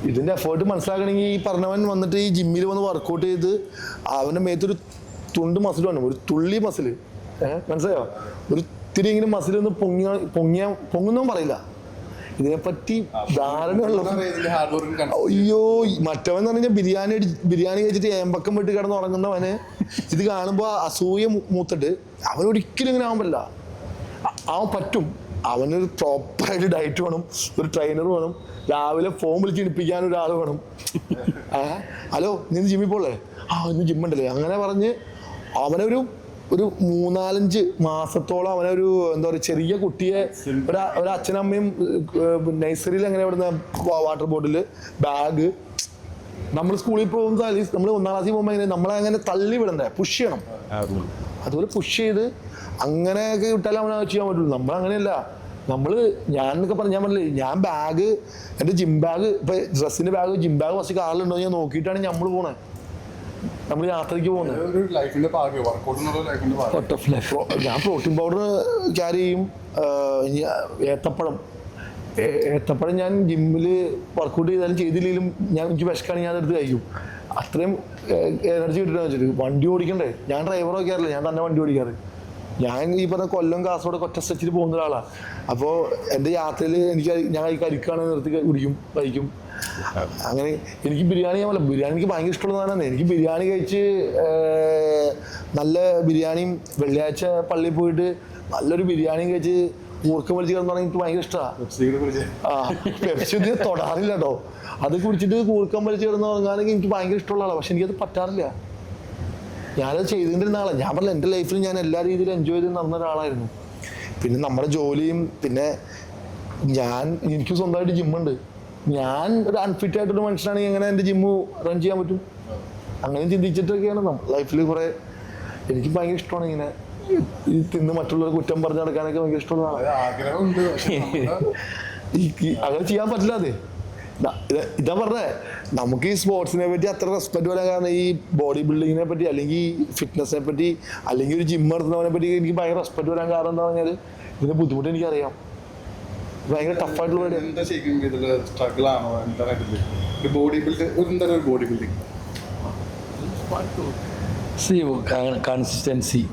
ഇതിന്റെ എഫേർട്ട് മനസ്സിലാക്കണമെങ്കിൽ ഈ പറഞ്ഞവൻ വന്നിട്ട് ഈ ജിമ്മിൽ വന്ന് വർക്കൗട്ട് ചെയ്ത് അവന്റെ മേത്തൊരു തുണ്ട് മസിൽ വേണം, ഒരു തുള്ളി മസിൽ. മനസ്സിലായോ? ഒരു ഇത്തിരിയെങ്കിലും മസിലൊന്ന് പൊങ്ങുന്നോ പറയില്ല. ഇതിനെപ്പറ്റി ധാരണയുള്ള. അയ്യോ, മറ്റവൻ എന്ന് പറഞ്ഞാൽ ബിരിയാണി കഴിച്ചിട്ട് ഏമ്പക്കം വിട്ട് കിടന്ന് ഉറങ്ങുന്നവന് ഇത് കാണുമ്പോൾ അസൂയ മൂത്തിട്ട് അവനൊരിക്കലും ഇങ്ങനെ ആവാൻ പറ്റില്ല. അവൻ പറ്റും. അവനൊരു പ്രോപ്പറായിട്ട് ഡയറ്റ് വേണം, ഒരു ട്രെയിനർ വേണം, രാവിലെ ഫോം വിളിച്ച് ഇടിപ്പിക്കാൻ ഒരാൾ വേണം. ഹലോ നീ ജിമ്മിൽ പോളേ, ഇന്ന് ജിമ്മുണ്ടല്ലേ, അങ്ങനെ പറഞ്ഞ് അവനൊരു 3-4 മാസത്തോളം അവനൊരു എന്താ പറയുക ചെറിയ കുട്ടിയെ ഒരു അച്ഛനമ്മയും നഴ്സറിയിൽ അങ്ങനെ ഇവിടുന്ന് വാട്ടർ ബോട്ടിൽ ബാഗ്, നമ്മൾ സ്കൂളിൽ പോകുമ്പോൾ നമ്മൾ 1ാം ക്ലാസ്സിൽ പോകുമ്പോൾ എങ്ങനെ നമ്മളെ അങ്ങനെ തള്ളി വിടണ്ടേ, പുഷ് ചെയ്യണം. അതുപോലെ പുഷ് ചെയ്ത് അങ്ങനെയൊക്കെ വിട്ടാലേ അവനെ ചെയ്യാൻ പറ്റുള്ളൂ. നമ്മളങ്ങനെയല്ല. ഞാൻ പറഞ്ഞില്ലേ, ഞാൻ ബാഗ്, എൻ്റെ ജിം ബാഗ്, ഇപ്പൊ ഡ്രസ്സിന്റെ ബാഗ്, ജിം ബാഗ് ഫസ്റ്റ് കാറിലുണ്ടോ ഞാൻ നോക്കിയിട്ടാണ് നമ്മൾ പോണേ, നമ്മൾ യാത്രയ്ക്ക് പോകുന്നത്. ഞാൻ പ്രോട്ടീൻ പൗഡർ ക്യാരി ചെയ്യും. ഏത്തപ്പഴം ഞാൻ ജിമ്മിൽ വർക്കൗട്ട് ചെയ്താലും ചെയ്തില്ലെങ്കിലും എനിക്ക് വിശക്കാണെങ്കിൽ ഞാൻ അതെടുത്ത് കഴിക്കും. അത്രയും എനർജി കിട്ടിട്ടാന്ന് വെച്ചിട്ട്. വണ്ടി ഓടിക്കണ്ടേ, ഞാൻ ഡ്രൈവർ നോക്കിയാറില്ല, ഞാൻ തന്നെ വണ്ടി ഓടിക്കാറ്. ഞാൻ ഈ പറഞ്ഞ കൊല്ലം കാസർഗോഡ് ഒറ്റ സ്ട്രെച്ചിൽ പോകുന്ന ഒരാളാണ്. അപ്പോൾ എൻ്റെ യാത്രയിൽ ഞാൻ ഈ കരിക്കാണ് നിർത്തി കുടിക്കും, കഴിക്കും. അങ്ങനെ എനിക്ക് ബിരിയാണി ഞാൻ ബിരിയാണി എനിക്ക് ഭയങ്കര ഇഷ്ടമുള്ളതാണ്. എനിക്ക് ബിരിയാണി കഴിച്ച് നല്ല ബിരിയാണിയും വെള്ളിയാഴ്ച പള്ളിയിൽ പോയിട്ട് നല്ലൊരു ബിരിയാണിയും കഴിച്ച് ഊർക്കം വലിച്ച് കിടന്നു എനിക്ക് ഭയങ്കര ഇഷ്ടമാണ്. പെപ്സി തൊടാറില്ല കേട്ടോ. അത് കുടിച്ചിട്ട് കൂർക്കം വലിച്ച് കിടന്ന് ഉറങ്ങാനെങ്കിൽ എനിക്ക് ഭയങ്കര ഇഷ്ടമുള്ള ആളാണ്. പക്ഷെ എനിക്കത് പറ്റാറില്ല. ഞാനത് ചെയ്തിരുന്ന ആളാണ്. ഞാൻ പറഞ്ഞ എൻ്റെ ലൈഫിൽ ഞാൻ എല്ലാ രീതിയിലും എൻജോയ് ചെയ്ത് നടന്ന ഒരാളായിരുന്നു. പിന്നെ നമ്മുടെ ജോലിയും, പിന്നെ എനിക്ക് സ്വന്തമായിട്ട് ജിമ്മുണ്ട്. ഞാൻ ഒരു അൺഫിറ്റ് ആയിട്ടൊരു മനുഷ്യനാണെങ്കിൽ എങ്ങനെ എൻ്റെ ജിമ്മ് റൺ ചെയ്യാൻ പറ്റും? അങ്ങനെ ചിന്തിച്ചിട്ടൊക്കെയാണ് ലൈഫിൽ കുറെ. എനിക്ക് ഭയങ്കര ഇഷ്ടമാണ് ഇങ്ങനെ ഈ തിന്ന് മറ്റുള്ളവർ കുറ്റം പറഞ്ഞു നടക്കാനൊക്കെ ഭയങ്കര ഇഷ്ടമുള്ളതാണ്. അങ്ങനെ ചെയ്യാൻ പറ്റില്ല. അതെ, ഇതാ പറഞ്ഞേ, നമുക്ക് ഈ സ്പോർട്സിനെ പറ്റി അത്ര റെസ്പെക്ട് വരാൻ കാരണം ഈ ബോഡി ബിൽഡിങ്ങിനെ പറ്റി, അല്ലെങ്കിൽ ഫിറ്റ്നസിനെ പറ്റി, അല്ലെങ്കിൽ ഒരു ജിം നടത്തുന്നവനെ പറ്റി എനിക്ക് ഭയങ്കര റെസ്പെക്ട് വരാൻ കാരണം എന്താ പറഞ്ഞാൽ ഇതിന്റെ ബുദ്ധിമുട്ട് എനിക്കറിയാം. ഭയങ്കര ടഫായിട്ടുള്ള കൺസിസ്റ്റൻസി.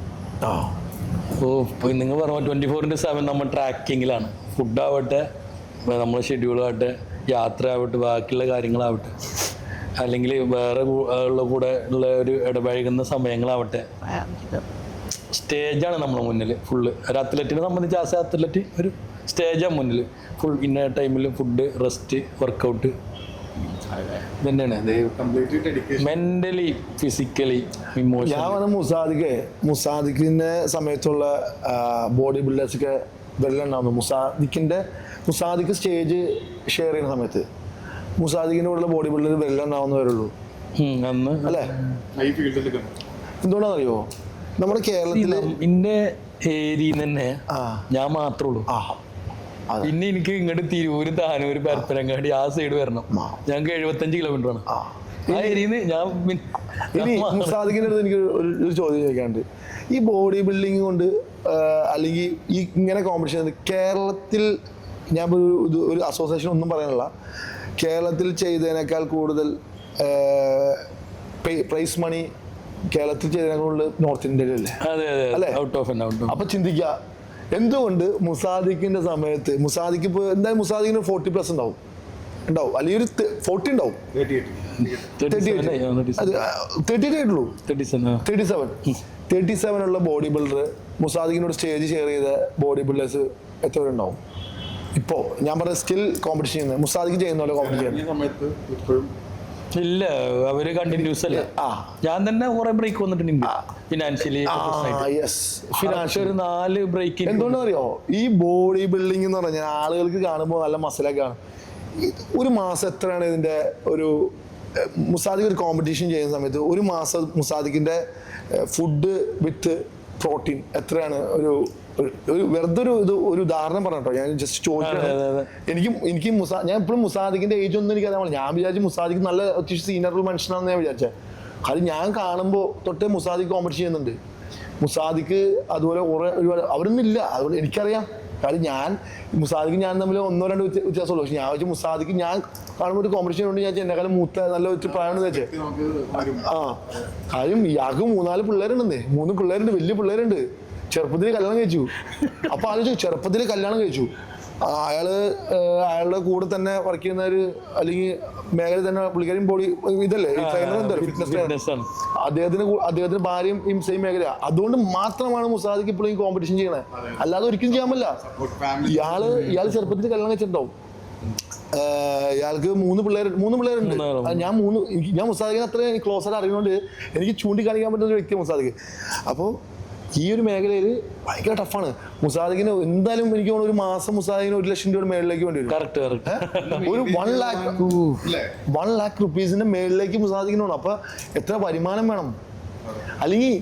ഇപ്പോൾ നിങ്ങൾ പറഞ്ഞ 24/7 നമ്മൾ ട്രാക്കിങ്ങിലാണ്. ഫുഡാവട്ടെ, നമ്മുടെ ഷെഡ്യൂളാവട്ടെ, യാത്ര ആവട്ടെ, ബാക്കിയുള്ള കാര്യങ്ങളാവട്ടെ, അല്ലെങ്കിൽ വേറെ കൂടെ ഉള്ള ഒരു ഇടപഴകുന്ന സമയങ്ങളാവട്ടെ, സ്റ്റേജാണ് നമ്മുടെ മുന്നിൽ ഫുള്ള്. ഒരു അത്ലറ്റിനെ സംബന്ധിച്ച് ആസ് എ അത്ലറ്റ് ഒരു സ്റ്റേജാണ് മുന്നിൽ. ഫുൾ ഇന്ന ടൈമിൽ ഫുഡ്, റെസ്റ്റ്, വർക്കൗട്ട് തന്നെയാണ്. Mentally, physically, emotionally. ഞാൻ പറഞ്ഞ മുസാദിക്കിന്റെ സമയത്തുള്ള ബോഡി ബിൽഡേഴ്സൊക്കെ വെള്ളം ഉണ്ടാവുന്നു. മുസാദിക്ക് സ്റ്റേജ് ഷെയർ ചെയ്യുന്ന സമയത്ത് മുസാദിക്കിന്റെ കൂടെ ബോഡി ബിൽഡർ വെള്ളം ഉണ്ടാവുന്നവരുള്ളൂ അന്ന്, അല്ലേ? എന്തുകൊണ്ടാണെന്നറിയോ? നമ്മുടെ കേരളത്തില് ഇന്റെ ഏരിയയിൽ തന്നെ ഞാൻ മാത്രമേ ഉള്ളൂ. പിന്നെ എനിക്ക് ഇങ്ങോട്ട് തിരൂര്, താനൂര്, പരപ്പനങ്ങാടി ആ സൈഡ് വരണം. ഞങ്ങൾക്ക് 75 കിലോമീറ്റർ ആണ് ആ ഏരിയന്ന്. ഞാൻ മുസാദിക്കിന്റെ അടുത്ത് എനിക്ക് ഒരു ചോദ്യം ചോദിക്കാനുണ്ട്. ഈ ബോഡി ബിൽഡിങ് കൊണ്ട് അല്ലെങ്കിൽ ഈ ഇങ്ങനെ കോമ്പറ്റീഷൻ കേരളത്തിൽ, ഞാൻ ഒരു അസോസിയേഷൻ ഒന്നും പറയാനുള്ള, കേരളത്തിൽ ചെയ്തതിനേക്കാൾ കൂടുതൽ പ്രൈസ് മണി കേരളത്തിൽ ചെയ്തതിനേക്കാൾ കൂടുതൽ നോർത്ത് ഇന്ത്യയിലല്ലേ? അല്ലേ? അപ്പൊ ചിന്തിക്കുക, എന്തുകൊണ്ട് മുസാദിക്കിന്റെ സമയത്ത് മുസാദിക്ക് ഇപ്പോൾ എന്തായാലും മുസാദിക്കിന് 40+ ഉണ്ടാവും, അല്ലെങ്കിൽ ഒരു 40 ഉണ്ടാവും, 37 ഉള്ള ബോഡി ബിൽഡർ മുസാദിക്കിനോട് സ്റ്റേജ് ഷെയർ ചെയ്ത ബോഡി ബിൽഡേഴ്സ് എത്ര പേരുണ്ടാവും? ഇപ്പോ ഞാൻ പറഞ്ഞ സ്കിൽ കോമ്പറ്റീഷൻ ചെയ്യുന്നത് മുസാദിക്ക് ചെയ്യുന്ന പോലെ കോമ്പറ്റീഷൻ ഇല്ല. അവര് കണ്ടിന്യൂസ് അല്ലേ? ഞാൻ തന്നെ കുറെ ബ്രേക്ക് വന്നിട്ടുണ്ട് ഫിനാൻഷ്യലി. Financial 4 break. എന്തുകൊണ്ടെന്ന് അറിയോ? ഈ ബോഡി ബിൽഡിംഗ് എന്ന് പറഞ്ഞാൽ ആളുകൾക്ക് കാണുമ്പോൾ നല്ല മസിലൊക്കെയാണ്. ഒരു മാസം എത്രയാണ് ഇതിന്റെ ഒരു മുസാദിക്ക് ഒരു കോമ്പറ്റീഷൻ ചെയ്യുന്ന സമയത്ത് ഒരു മാസം മുസാദിക്കിന്റെ ഫുഡ് വിത്ത് പ്രോട്ടീൻ എത്രയാണ്? വെറുതെ ഒരു ഉദാഹരണം പറഞ്ഞോ, ഞാൻ ജസ്റ്റ് ചോദിക്കുന്നത്. എനിക്ക് ഞാൻ എപ്പോഴും മുസാദിക്കിന്റെ ഏജ് ഒന്നും എനിക്കറിയാൻ. ഞാൻ വിചാരിച്ചു മുസാദിക്ക് നല്ല അത്യാവശ്യം സീനിയർ മനുഷ്യനാണെന്ന് ഞാൻ വിചാരിച്ചത്. കാര്യം ഞാൻ കാണുമ്പോൾ തൊട്ടേ മുസാദിക്ക് കോമ്പറ്റീഷൻ ചെയ്യുന്നുണ്ട്. മുസാദിക്ക് അതുപോലെ അവരൊന്നും ഇല്ല, അതുപോലെ എനിക്കറിയാം. കാര്യം ഞാൻ മുസാദിക്ക് ഞാൻ തമ്മിൽ 1-2 വ്യത്യാസമുള്ളൂ. പക്ഷെ ഞാൻ വെച്ചാൽ മുസാദിക്ക് ഞാൻ കാണുമ്പോൾ ഒരു കോമ്പറ്റീഷൻ ഉണ്ട്. ഞാൻ എന്നെക്കാളും മൂത്ത നല്ല ഒരു പ്രായമാണ് വെച്ചേ. കാര്യം ഇയാൾക്ക് 3-4 പിള്ളേരുണ്ടെന്നേ, 3 പിള്ളേരുണ്ട്, വലിയ പിള്ളേരുണ്ട്. ചെറുപ്പത്തിൽ കല്യാണം കഴിച്ചു. അപ്പൊ ആലോചിച്ചു, ചെറുപ്പത്തിൽ കല്യാണം കഴിച്ചു, അയാളുടെ കൂടെ തന്നെ വർക്ക് ചെയ്യുന്ന ഒരു അല്ലെങ്കിൽ മേഖല തന്നെ പുള്ളിക്കാരും ബോഡി ഇതല്ലേ ട്രെയിനർ എന്തല്ലോ ഫിറ്റ്നസ് ആണ്. അദ്ദേഹത്തിന് ഭാര്യയും ഈ സെയിം മേഖലയാണ്. അതുകൊണ്ട് മാത്രമാണ് മുസാദിക്ക് ഇപ്പോഴും ഈ കോമ്പറ്റീഷൻ ചെയ്യണേ, അല്ലാതെ ഒരിക്കലും ചെയ്യാൻ പറ്റില്ല. ഇയാൾ ചെറുപ്പത്തിൽ കല്യാണം വെച്ചിട്ടുണ്ടാവും. ഇയാൾക്ക് മൂന്ന് പിള്ളേരുണ്ട്. ഞാൻ മുസാദിക്കിനെ അത്ര ക്ലോസ് ആയിട്ട് അറിയുന്നതുകൊണ്ട് എനിക്ക് ചൂണ്ടിക്കാണിക്കാൻ പറ്റുന്ന ഒരു വ്യക്തി മുസാദിക്ക്. അപ്പോൾ ഈ ഒരു മേഖലയിൽ ഭയങ്കര ടഫാണ് മുസാദിക്കിന്. എന്തായാലും എനിക്ക് തോന്നുന്നു ഒരു മാസം മുസാദിക്കിന് 1 ലക്ഷം രൂപയുടെ മേളിലേക്ക് വേണ്ടി വരും. ഒരു 1 lakh റുപ്പീസിന്റെ മേളിലേക്ക് മുസാദിക്കിന് വേണം. അപ്പൊ എത്ര വരുമാനം വേണം? അല്ലെങ്കിൽ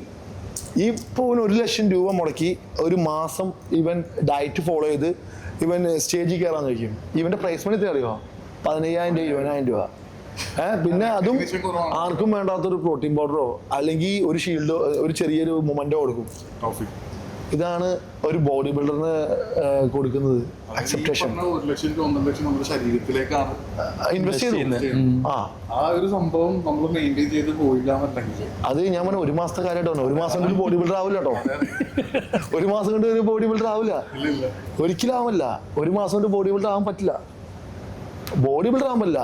ഇപ്പോൾ 1 ലക്ഷം രൂപ മുടക്കി ഒരു മാസം ഇവൻ ഡയറ്റ് ഫോളോ ചെയ്ത് ഇവൻ സ്റ്റേജിൽ കയറാൻ കഴിക്കും. ഇവന്റെ പ്രൈസ് മണി അറിയോ? 15,000 രൂപ 20,000 രൂപ. പിന്നെ അതും ആർക്കും വേണ്ടാത്തൊരു പ്രോട്ടീൻ പൗഡറോ അല്ലെങ്കിൽ ഒരു ഷീൽഡോ ഒരു ചെറിയൊരു മൊമെന്റോ കൊടുക്കും. ഇതാണ് ഒരു ബോഡി ബിൽഡറിന് കൊടുക്കുന്നത് അക്സെപ്റ്റേഷൻ. 1 ലക്ഷം to 1.5 ലക്ഷം നമ്മുടെ ശരീരത്തിലേക്കാണ് ഇൻവെസ്റ്റ് ചെയ്തു. ആ ഒരു സംഭവം നമ്മൾ മെയിൻറ്റെയിൻ ചെയ്ത് പോയില്ലാന്നുണ്ടെങ്കിൽ അത് ഞാൻ പറഞ്ഞ 1 മാസത്തെ കാര്യമായിട്ടോ. 1 മാസം കൊണ്ട് ബോഡി ബിൽഡർ ആവില്ല കേട്ടോ. 1 മാസം കൊണ്ട് ഒരു ബോഡി ബിൽഡർ ആവില്ല, ഒരിക്കലും ആവില്ല. 1 മാസം കൊണ്ട് ബോഡി ബിൽഡർ ആവാൻ പറ്റില്ല. ബോഡി ബിൽഡർ ആവാൻ പറ്റില്ല.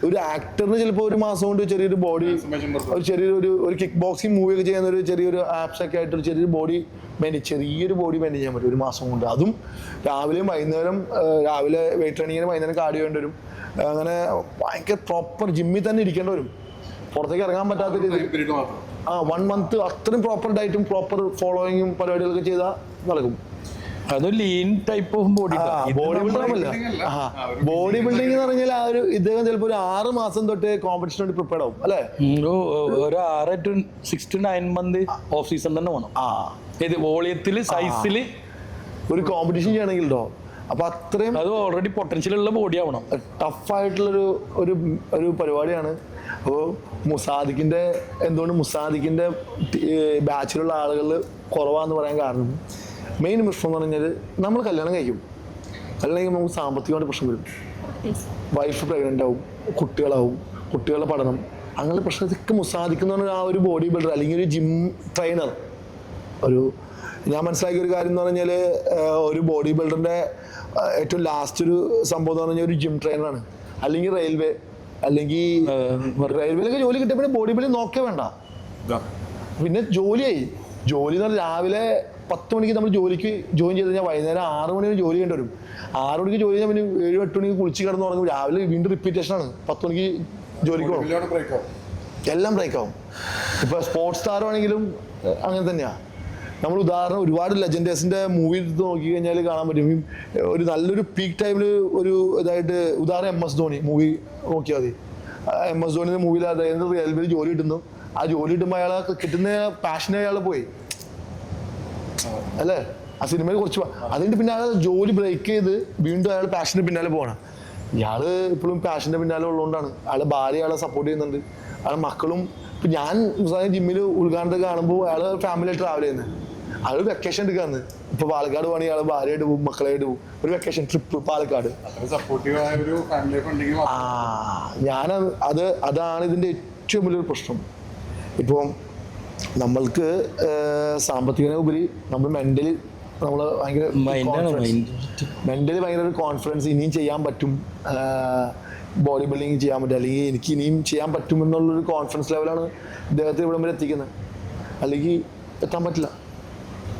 ഒരു ആക്ടറിന് ചിലപ്പോൾ 1 മാസം കൊണ്ട് ചെറിയൊരു ബോഡി, ഒരു ചെറിയൊരു കിക്ക് ബോക്സിങ് മൂവി ഒക്കെ ചെയ്യുന്ന ഒരു ചെറിയൊരു ആപ്സ് ഒക്കെ ആയിട്ട് ചെറിയൊരു ബോഡി ചെറിയൊരു ബോഡി മെയിൻറ്റെയിൻ ചെയ്യാൻ പറ്റും 1 മാസം കൊണ്ട്. അതും രാവിലെയും വൈകുന്നേരം, രാവിലെ വെയിറ്റ് ട്രെയിനിങ്ങിന് വൈകുന്നേരം കാർഡിയോ വേണ്ടി വരും. അങ്ങനെ ഭയങ്കര പ്രോപ്പർ ജിമ്മിൽ തന്നെ ഇരിക്കേണ്ടി വരും. പുറത്തേക്ക് ഇറങ്ങാൻ പറ്റാത്ത രീതിയിൽ 1 month അത്രയും പ്രോപ്പർ ഡയറ്റും പ്രോപ്പർ ഫോളോയിങ്ങും പരിപാടികളൊക്കെ ചെയ്താൽ നടക്കും. അതൊരു lean type of body. Body builder body building എന്ന് പറഞ്ഞാൽ ഇദ്ദേഹം ചിലപ്പോൾ ഒരു 6 മാസം തൊട്ട് കോമ്പറ്റീഷന് വേണ്ടി പ്രിപ്പയർഡ് ആവും അല്ലേ? ഒരു 6 to 9 month ഓഫ് സീസൺ തന്നെ വേണം. ഇത് വോളിയത്തില് സൈസില് ഒരു കോമ്പറ്റീഷൻ ചെയ്യണമെങ്കിലോ. അപ്പൊ അത്രയും അത് ഓൾറെഡി പൊട്ടൻഷ്യൽ ഉള്ള ബോഡി ആവണം. ടഫായിട്ടുള്ളൊരു ഒരു പരിപാടിയാണ്. അപ്പോൾ എന്തുകൊണ്ട് മുസാദിക്കിന്റെ ബാച്ചിലുള്ള ആളുകൾ കുറവാന്ന് പറയാൻ കാരണം മെയിൻ പ്രശ്നം എന്ന് പറഞ്ഞാൽ നമ്മൾ കല്യാണം കഴിക്കും. കല്യാണം കഴിക്കുമ്പോൾ നമുക്ക് സാമ്പത്തികമായിട്ട് പ്രശ്നം വരും. വൈഫ് പ്രഗ്നൻ്റ് ആവും, കുട്ടികളാവും, കുട്ടികളുടെ പഠനം, അങ്ങനെ പ്രശ്നം. ഇതൊക്കെ മുസാദിക്കുന്ന പറഞ്ഞാൽ ആ ഒരു ബോഡി ബിൽഡർ അല്ലെങ്കിൽ ഒരു ജിം ട്രെയിനർ. ഞാൻ മനസ്സിലാക്കിയ ഒരു കാര്യം എന്ന് പറഞ്ഞാൽ ഒരു ബോഡി ബിൽഡറിന്റെ ഏറ്റവും ലാസ്റ്റ് ഒരു സംഭവം എന്ന് പറഞ്ഞാൽ ഒരു ജിം ട്രെയിനറാണ്. അല്ലെങ്കിൽ റെയിൽവേ, അല്ലെങ്കിൽ റെയിൽവേയിലൊക്കെ ജോലി കിട്ടിയപ്പോൾ ബോഡി ബിൽഡിംഗ് നോക്കേ വേണ്ട. പിന്നെ ജോലി എന്ന് പറഞ്ഞാൽ രാവിലെ 10 മണിക്ക് നമ്മൾ ജോലിക്ക് ജോയിൻ ചെയ്ത് കഴിഞ്ഞാൽ വൈകുന്നേരം 6 മണിക്ക് ജോലി ചെയ്യേണ്ടി വരും. 6 മണിക്ക് ജോലി കഴിഞ്ഞാൽ പിന്നെ 7-8 മണിക്ക് കുളിച്ച് കിടന്ന് തുടങ്ങും. രാവിലെ വീണ്ടും റിപ്പീറ്റേഷനാണ്. 10 മണിക്ക് ജോലിക്ക് പോകും. എല്ലാം ബ്രേക്കാവും. ഇപ്പൊ സ്പോർട്സ് താരമാണെങ്കിലും അങ്ങനെ തന്നെയാണ്. നമ്മൾ ഉദാഹരണം ഒരുപാട് ലെജൻഡേഴ്സിന്റെ മൂവി എടുത്ത് നോക്കി കഴിഞ്ഞാൽ കാണാൻ പറ്റും. ഒരു നല്ലൊരു പീക്ക് ടൈമിൽ ഒരു ഇതായിട്ട് ഉദാഹരണം MS ധോണി മൂവി നോക്കിയാൽ മതി. MS ധോണിന്റെ മൂവിയിൽ അതായത് റെയിൽവേയിൽ ജോലി കിട്ടുന്നു. ആ ജോലി കിട്ടുമ്പോൾ അയാൾ കിട്ടുന്ന പാഷനെ അയാൾ പോയി അല്ലേ? ആ സിനിമയിൽ കുറച്ച് അതിന്റെ പിന്നെ അയാൾ ജോലി ബ്രേക്ക് ചെയ്ത് വീണ്ടും അയാൾ പാഷന്റെ പിന്നാലെ പോകണം. ഇയാള് ഇപ്പോഴും പാഷന്റെ പിന്നാലെ ഉള്ളതുകൊണ്ടാണ്. അയാളെ ഭാര്യ അയാളെ സപ്പോർട്ട് ചെയ്യുന്നുണ്ട്. അയാളെ മക്കളും. ഇപ്പൊ ഞാൻ ജിമ്മിൽ ഉദ്ഘാടനം കാണുമ്പോൾ അയാള് ഫാമിലി ട്രാവൽ ചെയ്യുന്നത്. അയാൾ വെക്കേഷൻ എടുക്കാന്ന്. ഇപ്പൊ പാലക്കാട് പോകണമെങ്കിൽ അയാൾ ഭാര്യയായിട്ട് പോകും, മക്കളായിട്ട് പോകും. ഒരു വെക്കേഷൻ ട്രിപ്പ് പാലക്കാട്. അതാണ് ഇതിന്റെ ഏറ്റവും വലിയൊരു പ്രശ്നം. ഇപ്പോൾ നമ്മൾക്ക് സാമ്പത്തികത്തിനുപരി നമ്മൾ മെന്റലി ഭയങ്കര ഒരു കോൺഫിഡൻസ്, ഇനിയും ചെയ്യാൻ പറ്റും, ബോഡി ബിൽഡിങ് ചെയ്യാൻ പറ്റും, അല്ലെങ്കിൽ എനിക്ക് ഇനിയും ചെയ്യാൻ പറ്റും എന്നുള്ളൊരു കോൺഫിഡൻസ് ലെവലാണ് ഇദ്ദേഹത്തെ ഇവിടം വരെ എത്തിക്കുന്നത്. അല്ലെങ്കിൽ എത്താൻ പറ്റില്ല.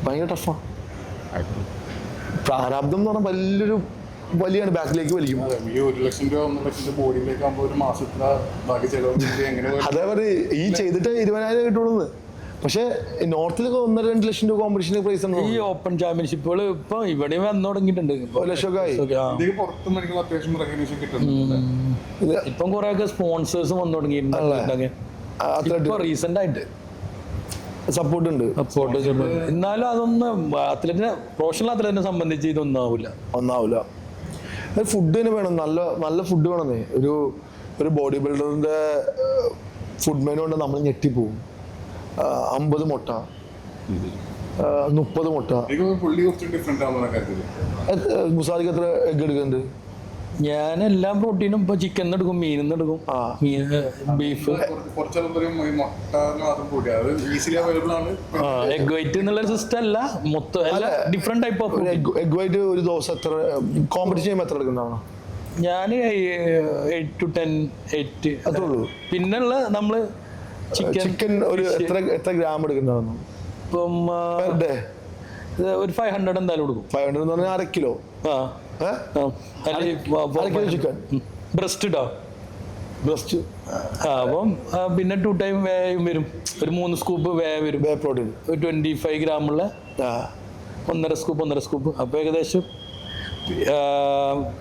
ഭയങ്കര ടഫാണ്. പ്രാരാബ്ദം എന്ന് പറഞ്ഞാൽ വലിയാണ്, ബാക്കിലേക്ക് വലിക്കും. അതേപോലെ ഈ ചെയ്തിട്ട് 20,000 കിട്ടുള്ളൂ. പക്ഷെ നോർത്തിലൊക്കെ 1-2 ലക്ഷം രൂപ കോമ്പറ്റീഷൻ പ്രൈസ് ഉണ്ട്. ഈ ഓപ്പൺ ചാമ്പ്യൻഷിപ്പുകൾ ഇപ്പൊ ഇവിടെ വന്നു തുടങ്ങിയിട്ടുണ്ട്. 1 ലക്ഷമൊക്കെ ആയി. ഇപ്പം കുറെ ഒക്കെ സ്പോൺസേഴ്സ് വന്നു തുടങ്ങിയിട്ടുണ്ട് റീസെന്റ് ആയിട്ട്. സപ്പോർട്ട് ഉണ്ട്. എന്നാലും അതൊന്നും അത്ലറ്റിനെ പ്രൊഫഷണൽ അത്ലറ്റിനെ സംബന്ധിച്ച് ഒന്നാവില്ല. ഫുഡ് തന്നെ വേണം, നല്ല ഫുഡ് വേണമെന്നേ. ഒരു ബോഡി ബിൽഡറിന്റെ ഫുഡ് മെനു കൊണ്ട് നമ്മൾ ഞെട്ടിപ്പോവും. 50 മുട്ട, 30 മുട്ട. മുസാദിക്ക് എത്ര എഗ് എടുക്കുന്നുണ്ട്? ഞാൻ എല്ലാ പ്രോട്ടീനും ഇപ്പൊ ചിക്കൻ എടുക്കും, മീനിന്ന് എടുക്കും, മീൻ, ബീഫ്, കുറച്ചെല്ലാം മുട്ട മാത്രം കൂടി അത് ഈസിലി അവൈലബിൾ ആണ്. എഗ് വൈറ്റ് എന്നുള്ള സിസ്റ്റം അല്ല, മൊത്തം എല്ലാ different type of egg white ഒരു ദിവസം എത്ര കോമ്പറ്റീഷൻ ചെയ്യുമ്പോൾ എത്ര എടുക്കുന്നതാണ്? ഞാൻ 8 to 10 8 അത്രേ ഉള്ളൂ. പിന്നുള്ള നമ്മള് ചിക്കൻ ഒരു എത്ര ഗ്രാം എടുക്കുന്നതാണ് ഇപ്പം പെർ ഡേ? ഒരു 500 എന്തായാലും കൊടുക്കും. 500 എന്ന് പറഞ്ഞാൽ 1/2 കിലോ. കിലോ ചിക്കൻ ബ്രസ്റ്റ് ഇട്ടോ, ബ്രസ്റ്റ്. അപ്പം പിന്നെ 2 ടൈം വേയും വരും, ഒരു 3 സ്കൂപ്പ് വേ വരും, വേ പ്രോട്ടീൻ ഒരു 25 ഗ്രാമുള്ള 1.5 സ്കൂപ്പ്. അപ്പൊ ഏകദേശം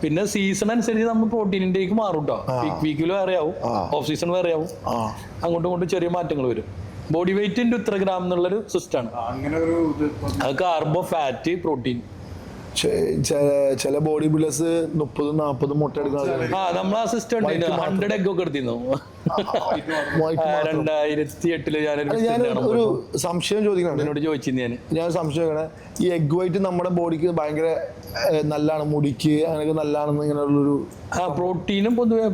പിന്നെ സീസൺ അനുസരിച്ച് നമ്മൾ പ്രോട്ടീൻ ഇൻടേക്ക് മാറും കേട്ടോ. വീക്കിൽ വേറെ ആവും, ഓഫ് സീസൺ വേറെ ആവും, അങ്ങോട്ടും ഇങ്ങോട്ടും ചെറിയ മാറ്റങ്ങൾ വരും. ബോഡി വെയിറ്റ് ഇൻറ്റു ഇത്ര ഗ്രാം എന്നുള്ളൊരു സിസ്റ്റമാണ്. അങ്ങനെ ഒരു അത് കാർബോ, ഫാറ്റ്, പ്രോട്ടീൻ. ചില ബോഡി ബിൽഡേഴ്സ് 30-40 മുട്ട എടുക്കുന്നത്. നമ്മൾ ആ സിസ്റ്റം 100 എഗ് ഒക്കെ എടുത്തിരുന്നു 2008 ഞാനൊരു ഒരു സംശയം ചോദിക്കണം, എന്നോട് ചോദിച്ചിരുന്നു. ഞാൻ സംശയം ചോദിക്കണേ, ഈ എഗ് വൈറ്റ് നമ്മുടെ ബോഡിക്ക് ഭയങ്കര നല്ലതാണ്, മുടിക്ക് അങ്ങനെയൊക്കെ നല്ലതാണെന്ന് ഇങ്ങനെയുള്ളൊരു പ്രോട്ടീനും പൊതുവെ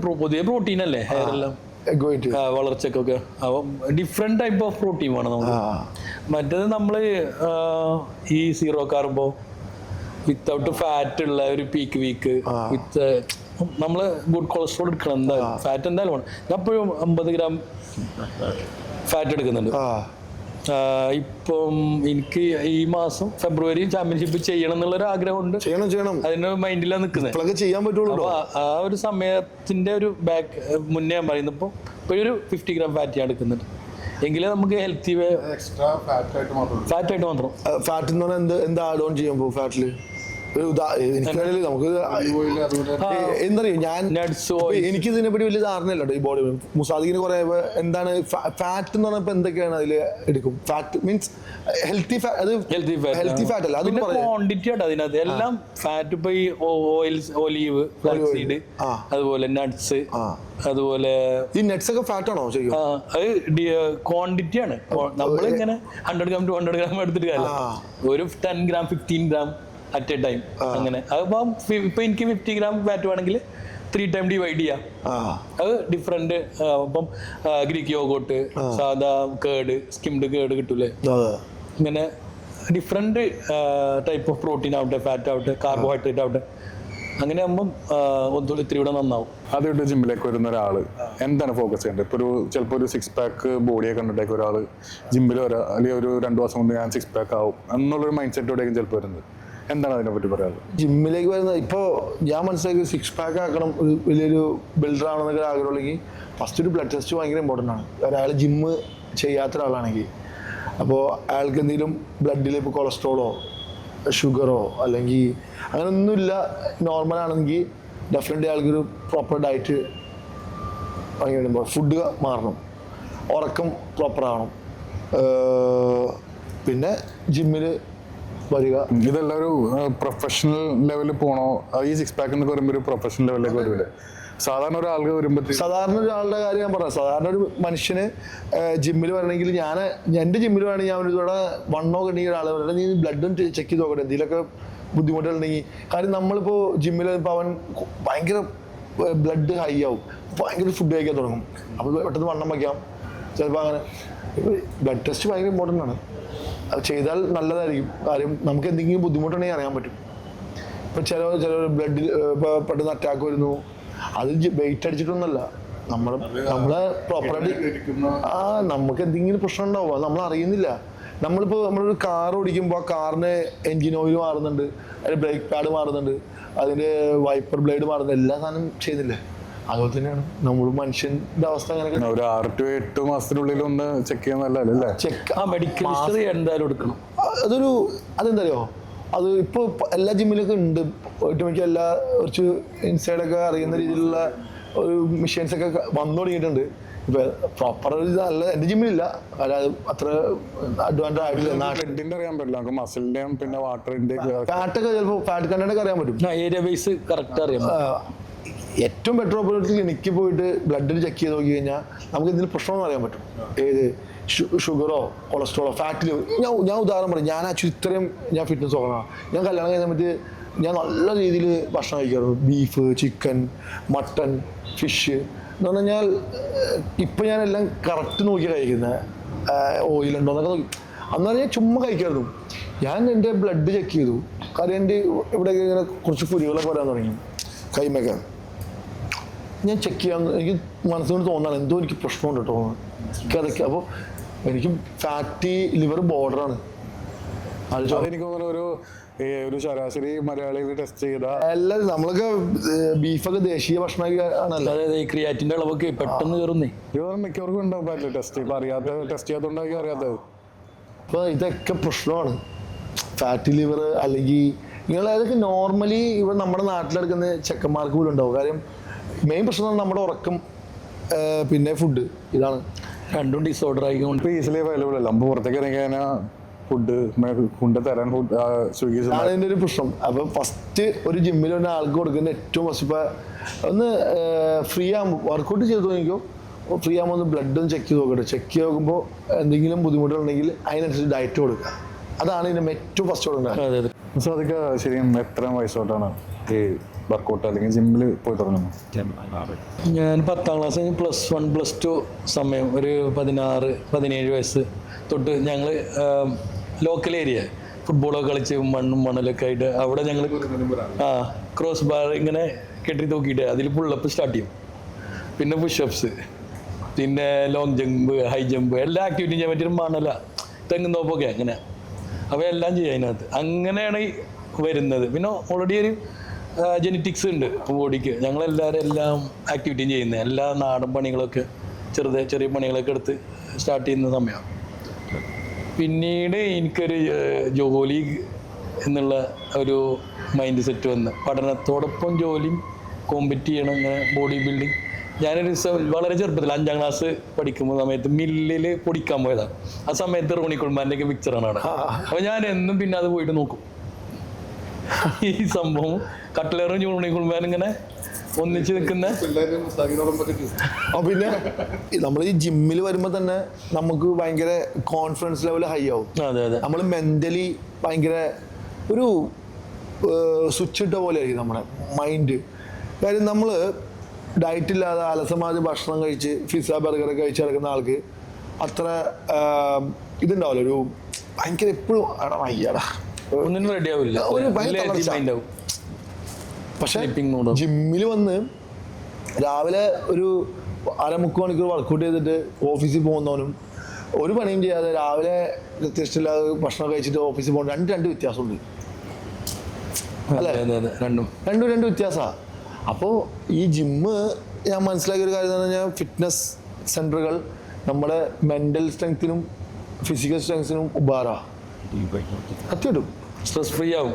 പ്രോട്ടീൻ അല്ലേ ഹെയറെല്ലാം, എഗ് വൈറ്റ് വളർച്ചക്കൊക്കെ. അപ്പം ഡിഫറെന്റ് ടൈപ്പ് ഓഫ് പ്രോട്ടീൻ വേണം നമുക്ക്. മറ്റേത് നമ്മള് ഈ സീറോ കാർബോ വിത്തൗട്ട് ഫാറ്റ് ഉള്ള ഒരു പീക്ക് വീക്ക് വിത്ത് നമ്മള് ഗുഡ് കൊളസ്ട്രോൾ എടുക്കണം എന്തായാലും, ഫാറ്റ് എന്തായാലും വേണം. ഞാൻ എപ്പോഴും 50 ഗ്രാം ഫാറ്റ് എടുക്കുന്നുണ്ട്. ഇപ്പം എനിക്ക് ഈ മാസം ഫെബ്രുവരി ചാമ്പ്യൻഷിപ്പ് ചെയ്യണം എന്നുള്ളൊരു ആഗ്രഹമുണ്ട്. ചെയ്യണം അതിന്റെ മൈൻഡിലാണ് നിൽക്കുന്നത്. ചെയ്യാൻ പറ്റുള്ളൂ. അപ്പൊ ആ ഒരു സമയത്തിന്റെ ഒരു മുന്നേ ഞാൻ പറയുന്നത് ഇപ്പൊ ഒരു 50 ഗ്രാം ഫാറ്റ് ഞാൻ എടുക്കുന്നുണ്ട്. എങ്കിലേ നമുക്ക് ഹെൽത്തി എക്സ്ട്രാ ഫാറ്റ് ആയിട്ട് മാത്രം. ഫാറ്റ് എന്ന് പറഞ്ഞാൽ എന്ത് ആഡ് ഓൺ ചെയ്യുമ്പോ ഫാറ്റില് എനിക്കറിയില്ല. നമുക്ക് എന്തറിയോ, ഞാൻ എനിക്ക് ഇതിനെപ്പറ്റി വലിയ ധാരണയില്ല ഈ ബോഡി. മുസാദിക്കിന് കുറെ എന്താണ് ഫാറ്റ് എന്ന് പറഞ്ഞപ്പോ എന്തൊക്കെയാണ് അതിൽ എടുക്കും? ഫാറ്റ് മീൻസ് ഹെൽത്തി ഫാറ്റ് അല്ല, അതിന്റെ ക്വാണ്ടിറ്റി ആണ് അതിനകത്ത് എല്ലാം. ഫാറ്റ് ഇപ്പൊ ഈ ഓയിൽസ്, ഒലീവ്, ഫ്ലാക്സീഡ്, അതുപോലെ നട്ട്സ്, അതുപോലെ ഈ നട്ട്സ് ഒക്കെ ഫാറ്റ് ആണോ ശരിക്കും? അത് ക്വാണ്ടിറ്റി ആണ്. നമ്മളിങ്ങനെ 100 ഗ്രാം 200 ഗ്രാം എടുത്തിട്ട് കാര്യമില്ല. ഒരു 10 gram 15 gram at A time അങ്ങനെ. അതിപ്പം ഇപ്പൊ എനിക്ക് 50 ഗ്രാം ഫാറ്റ് വേണമെങ്കിൽ 3 ടൈം ഡിവൈഡ് ചെയ്യാം. അത് ഡിഫറെന്റ്. അപ്പം ഗ്രീക്ക് യോഗോട്ട്, സാധാ കേട്, സ്കിംഡ് കേട് കിട്ടൂലേ, ഇങ്ങനെ ഡിഫറെന്റ് ടൈപ്പ് ഓഫ് പ്രോട്ടീൻ ആവട്ടെ, ഫാറ്റ് ആവട്ടെ, കാർബോഹൈഡ്രേറ്റ് ആവട്ടെ, അങ്ങനെ ആകുമ്പം ഇത്തിരി കൂടെ നന്നാവും. ആദ്യമായിട്ട് ജിമ്മിലേക്ക് വരുന്ന ഒരാള് എന്താണ് ഫോക്കസ് ചെയ്യേണ്ടത്? ഇപ്പൊ ചിലപ്പോൾ ഒരു 6 പാക്ക് ബോഡിയെ കണ്ടിട്ടേക്ക് ഒരാള് ജിമ്മിൽ വരാം, അല്ലെങ്കിൽ ഒരു 2 മാസം കൊണ്ട് ഞാൻ 6 പാക്ക് ആവും എന്നുള്ളൊരു മൈൻഡ് സെറ്റോടെയും ചിലപ്പോൾ വരുന്നത്. എന്താണ് അതിനെ പറ്റി പറയാറ്? ജിമ്മിലേക്ക് വരുന്ന ഇപ്പോൾ ഞാൻ മനസ്സിലാക്കി 6 പാക്ക് ആക്കണം, ഒരു വലിയൊരു ബിൽഡർ ആണെന്നൊക്കെ ആഗ്രഹമുണ്ടെങ്കിൽ ഫസ്റ്റ് ഒരു ബ്ലഡ് ടെസ്റ്റ് ഭയങ്കര ഇമ്പോർട്ടൻ്റ് ആണ്. ഒരാൾ ജിമ്മ് ചെയ്യാത്ത ഒരാളാണെങ്കിൽ, അപ്പോൾ അയാൾക്ക് എന്തെങ്കിലും ബ്ലഡിൽ ഇപ്പോൾ കൊളസ്ട്രോളോ ഷുഗറോ അല്ലെങ്കിൽ അങ്ങനെ ഒന്നുമില്ല, നോർമൽ ആണെങ്കിൽ ഡെഫിനറ്റ്ലി അയാൾക്കൊരു പ്രോപ്പർ ഡയറ്റ് ഭയങ്കര ഫുഡ് മാറണം, ഉറക്കം പ്രോപ്പർ ആവണം, പിന്നെ ജിമ്മിൽ വരിക. ഇതെല്ലാം ഒരു പ്രൊഫഷണൽ ലെവലിൽ പോകണോ? ഈ 6 പാക്ക് എന്നൊക്കെ പറയുമ്പോൾ ഒരു പ്രൊഫഷണൽ ലെവലിലേക്ക് വരില്ലേ? സാധാരണ ഒരാൾക്ക് വരുമ്പോൾ സാധാരണ ഒരാളുടെ കാര്യം ഞാൻ പറയാം. സാധാരണ ഒരു മനുഷ്യന് ജിമ്മിൽ വരണമെങ്കിൽ എൻ്റെ ജിമ്മിൽ വേണമെങ്കിൽ ഞാൻ ഇവിടെ വണ്ണോ കണ്ടെങ്കിൽ ഒരാൾ പറയുന്നത് നീ ബ്ലഡും ചെക്ക് ചെയ്ത് നോക്കട്ടെ, എന്തെങ്കിലുമൊക്കെ ബുദ്ധിമുട്ടുകളുണ്ടെങ്കിൽ. കാര്യം നമ്മളിപ്പോൾ ജിമ്മിൽ ഇപ്പോൾ അവൻ ഭയങ്കര ബ്ലഡ് ഹൈ ആവും, ഭയങ്കര ഫുഡ് കഴിക്കാൻ തുടങ്ങും, അപ്പോൾ പെട്ടെന്ന് വണ്ണം വയ്ക്കാം ചിലപ്പോൾ. അങ്ങനെ ബ്ലഡ് ടെസ്റ്റ് ഭയങ്കര ഇമ്പോർട്ടൻ്റ് ആണ്. അത് ചെയ്താൽ നല്ലതായിരിക്കും. കാര്യം നമുക്ക് എന്തെങ്കിലും ബുദ്ധിമുട്ടുണ്ടെങ്കിൽ അറിയാൻ പറ്റും. ഇപ്പം ചില ബ്ലഡിൽ ഇപ്പോൾ പെട്ടെന്ന് അറ്റാക്ക് വരുന്നു, അത് വെയിറ്റ് അടിച്ചിട്ടൊന്നുമല്ല, നമ്മളെ പ്രോപ്പറായിട്ട് നമുക്ക് എന്തെങ്കിലും പ്രശ്നം ഉണ്ടാവും, അത് നമ്മൾ അറിയുന്നില്ല. നമ്മളൊരു കാർ ഓടിക്കുമ്പോൾ ആ കാറിന് എൻജിൻ ഓയിൽ മാറുന്നുണ്ട്, അതിൻ്റെ ബ്രേക്ക് പാഡ് മാറുന്നുണ്ട്, അതിൻ്റെ വൈപ്പർ ബ്ലേഡ് മാറുന്നുണ്ട്, എല്ലാ സാധനം ചെയ്യുന്നില്ലേ? അതുപോലെ തന്നെയാണ് നമ്മൾ മനുഷ്യന്റെ അവസ്ഥ. അങ്ങനെ ഒരു 6 to 8 മാസത്തിനുള്ളിൽ ഒന്ന് ചെക്ക് ചെയ്യാൻ നല്ലതല്ലേ? മെഡിക്കൽ ഹിസ്റ്ററി എന്തായാലും എടുക്കണം. അതെന്തറിയോ, അത് ഇപ്പോൾ എല്ലാ ജിമ്മിലൊക്കെ ഉണ്ട്. ഒട്ടുമിക്ക എല്ലാ കുറച്ച് ഇൻസൈഡൊക്കെ അറിയുന്ന രീതിയിലുള്ള ഒരു മെഷീൻസ് ഒക്കെ വന്നു തുടങ്ങിയിട്ടുണ്ട്. ഇപ്പൊ പ്രോപ്പർ നല്ല എൻ്റെ ജിമ്മിലില്ല, അത്ര അഡ്വാൻസ് ആയിട്ടില്ല. അറിയാൻ പറ്റില്ല നമുക്ക്, മസിലിന്റെയും പിന്നെ വാട്ടറിന്റെ ഫാറ്റൊക്കെ ചിലപ്പോൾ ഫാറ്റ് കണ്ടന്റ് അറിയാൻ പറ്റും. ഏരിയ ബേസ് കറക്റ്റ് അറിയാം. ഏറ്റവും ബെറ്റർ ഓപ്പർച്യൂണിറ്റി ക്ലിനിക്കിൽ പോയിട്ട് ബ്ലഡ് ചെക്ക് ചെയ്ത് നോക്കി കഴിഞ്ഞാൽ നമുക്ക് ഇതിന് പ്രശ്നമൊന്നും അറിയാൻ പറ്റും. ഏത് ഷുഗറോ കൊളസ്ട്രോളോ ഫാറ്റിലോ. ഞാൻ ഉദാഹരണം പറയും, ഞാൻ ആക്ച്വലി ഇത്രയും ഞാൻ ഫിറ്റ്നസ് നോക്കണം. ഞാൻ കല്യാണം കഴിഞ്ഞ സമയത്ത് ഞാൻ നല്ല രീതിയിൽ ഭക്ഷണം കഴിക്കാറുണ്ട്. ബീഫ്, ചിക്കൻ, മട്ടൺ, ഫിഷ് എന്ന് പറഞ്ഞു കഴിഞ്ഞാൽ ഇപ്പം ഞാനെല്ലാം കറക്റ്റ് നോക്കി കഴിക്കുന്നത്. ഓയിലുണ്ടോ എന്നൊക്കെ നോക്കി. അന്നാലും ഞാൻ ചുമ്മാ കഴിക്കായിരുന്നു. ഞാൻ എൻ്റെ ബ്ലഡ് ചെക്ക് ചെയ്തു. കാര്യം എൻ്റെ ഇവിടെ ഇങ്ങനെ കുറച്ച് കുരുകളൊക്കെ വരാൻ തുടങ്ങി കൈമൊക്കെ. ഞാൻ ചെക്ക് ചെയ്യാൻ എനിക്ക് മനസ്സുകൊണ്ട് തോന്നാണ് എന്തോ എനിക്ക് പ്രശ്നമുണ്ട് കേട്ടോ എനിക്കതൊക്കെ. അപ്പോൾ എനിക്ക് ഫാറ്റി ലിവർ ബോർഡറാണ്. എനിക്ക് തോന്നുന്നു ഒരു ശരാശരി മലയാളികൾ ടെസ്റ്റ് ചെയ്ത എല്ലാവരും നമ്മളൊക്കെ ബീഫൊക്കെ ദേശീയ ഭക്ഷണമാണല്ലോ. അതായത് ഈ ക്രിയാറ്റിന്റെ അളവൊക്കെ പെട്ടെന്ന് കയറുന്നേ. മിക്കവർക്കും ഉണ്ടാവില്ല ടെസ്റ്റ്. ഇപ്പം ടെസ്റ്റ് ചെയ്യാത്തതുകൊണ്ടാക്കി അറിയാത്തത്. അപ്പോൾ ഇതൊക്കെ പ്രശ്നമാണ്. ഫാറ്റി ലിവർ അല്ലെങ്കിൽ നിങ്ങൾ അതൊക്കെ നോർമലി ഇവിടെ നമ്മുടെ നാട്ടിലെടുക്കുന്ന ചെക്കന്മാർക്ക് പോലും ഉണ്ടാവും. കാര്യം മെയിൻ പ്രശ്നം നമ്മുടെ ഉറക്കം പിന്നെ ഫുഡ്. ഇതാണ് രണ്ടും ഡിസോർഡർ ആയിക്കൊണ്ട് ഇപ്പം ഈസിലി അവൈലബിൾ അല്ല. നമ്മൾ പുറത്തേക്ക് ഇറങ്ങി കഴിഞ്ഞാൽ ഫുഡ് തരാൻ സ്വിഗ്ഗി അതിൻ്റെ ഒരു പ്രശ്നം. അപ്പോൾ ഫസ്റ്റ് ഒരു ജിമ്മിൽ ഒരു ആൾക്ക് കൊടുക്കുന്ന ഏറ്റവും ഫസ്റ്റ് ഇപ്പോൾ ഒന്ന് ഫ്രീ ആകുമ്പോൾ വർക്കൗട്ട് ചെയ്ത് തോന്നിക്കോ. ഫ്രീ ആകുമ്പോൾ ഒന്ന് ബ്ലഡ് ഒന്ന് ചെക്ക് ചെയ്ത് നോക്കട്ടെ. ചെക്ക് ചെയ്ത് നോക്കുമ്പോൾ എന്തെങ്കിലും ബുദ്ധിമുട്ടുണ്ടെങ്കിൽ അതിനനുസരിച്ച് ഡയറ്റ് കൊടുക്കുക. അതാണ് ഇതിൻ്റെ ഏറ്റവും ഫസ്റ്റ് കൊടുക്കുന്നത്. അതെ അതെ. സോ അതൊക്കെ ശരിക്കും എത്ര വയസ്സോട്ടാണ് ഈ വർക്കൗട്ട് അല്ലെങ്കിൽ ജിമ്മിൽ പോയി തുടങ്ങുന്നത്? ഞാൻ 10ാം ക്ലാസ് കഴിഞ്ഞ് +1 +2 സമയം ഒരു 16-17 വയസ്സ് തൊട്ട് ഞങ്ങൾ ലോക്കൽ ഏരിയ ഫുട്ബോളൊക്കെ കളിച്ച് മണ്ണും മണലൊക്കെ ആയിട്ട് അവിടെ ഞങ്ങൾ ക്രോസ് ബാർ ഇങ്ങനെ കെട്ടി തൂക്കിയിട്ട് അതിൽ പുള്ളപ്പ് സ്റ്റാർട്ട് ചെയ്യും. പിന്നെ പുഷപ്സ്, പിന്നെ ലോങ് ജമ്പ്, ഹൈ ജമ്പ്, എല്ലാ ആക്ടിവിറ്റിയും ചെയ്യാൻ പറ്റിയ മണല, തെങ്ങുന്നോപ്പൊക്കെ അങ്ങനെ. അപ്പോൾ എല്ലാം ചെയ്യും അതിനകത്ത്. അങ്ങനെയാണ് ഈ വരുന്നത്. പിന്നെ ഓൾറെഡി ഒരു ജെനറ്റിക്സ് ഉണ്ട് ബോഡിക്ക്. ഞങ്ങളെല്ലാവരും എല്ലാം ആക്ടിവിറ്റിയും ചെയ്യുന്നത്. എല്ലാ നാടൻ പണികളൊക്കെ ചെറിയ പണികളൊക്കെ എടുത്ത് സ്റ്റാർട്ട് ചെയ്യുന്ന സമയമാണ്. പിന്നീട് എനിക്കൊരു ജോലി എന്നുള്ള ഒരു മൈൻഡ് സെറ്റ് വന്ന് പഠനത്തോടൊപ്പം ജോലിയും കോമ്പറ്റ് ചെയ്യണം. ഇങ്ങനെ ബോഡി ബിൽഡിങ്. ഞാനൊരു വളരെ ചെറുപ്പത്തിൽ 5ാം ക്ലാസ് പഠിക്കുമ്പോൾ സമയത്ത് മില്ലിൽ പൊടിക്കാൻ പോയതാണ്. ആ സമയത്ത് റോണി കുൾമാൻ്റെ ഒക്കെ പിക്ചറാണ് അവിടെ. അപ്പോൾ ഞാൻ എന്നും പിന്നെ അത് പോയിട്ട് നോക്കും. ഈ സംഭവം കട്ട്ലറും റോണി കുൾമാൻ ഇങ്ങനെ ഒന്നിച്ച് നിൽക്കുന്ന. പിന്നെ നമ്മൾ ഈ ജിമ്മിൽ വരുമ്പോൾ തന്നെ നമുക്ക് ഭയങ്കര കോൺഫിഡൻസ് ലെവൽ ഹൈ ആവും. അതെ അതെ. നമ്മൾ മെൻ്റലി ഭയങ്കര ഒരു സ്വിച്ച് ഇട്ട പോലെ ആയിരിക്കും നമ്മുടെ മൈൻഡ്. കാര്യം നമ്മൾ ഡയറ്റ് ഇല്ലാതെ അലസമാതി ഭക്ഷണം കഴിച്ച് പിസ്സ ബർഗറൊക്കെ കഴിച്ച് കിടക്കുന്ന ആൾക്ക് അത്ര ഇതുണ്ടാവില്ല. ഒരു ഭയങ്കര എപ്പോഴും എടാ വയ്യടാ ഒന്നിനും റെഡി ആവില്ല. ഒരു ഭയങ്കര. പക്ഷെ ജിമ്മിൽ വന്ന് രാവിലെ ഒരു 1/2-3 മണിക്കൂർ വർക്കൗട്ട് ചെയ്തിട്ട് ഓഫീസിൽ പോകുന്നവനും ഒരു പണിയും ചെയ്യാതെ രാവിലെ വ്യത്യസ്തമില്ലാതെ ഭക്ഷണം കഴിച്ചിട്ട് ഓഫീസിൽ പോകുന്ന രണ്ട് വ്യത്യാസമുണ്ട് അല്ലേ? രണ്ടും വ്യത്യാസമാണ്. അപ്പോൾ ഈ ജിമ്മ് ഞാൻ മനസ്സിലാക്കിയ ഒരു കാര്യം എന്ന് പറഞ്ഞാൽ ഫിറ്റ്നസ് സെൻ്ററുകൾ നമ്മുടെ മെൻ്റൽ സ്ട്രെങ്ത്തിനും ഫിസിക്കൽ സ്ട്രെങ്ത്തിനും ഉപകാരമാണ്. സത്യമായിട്ടും സ്ട്രെസ് ഫ്രീ ആവും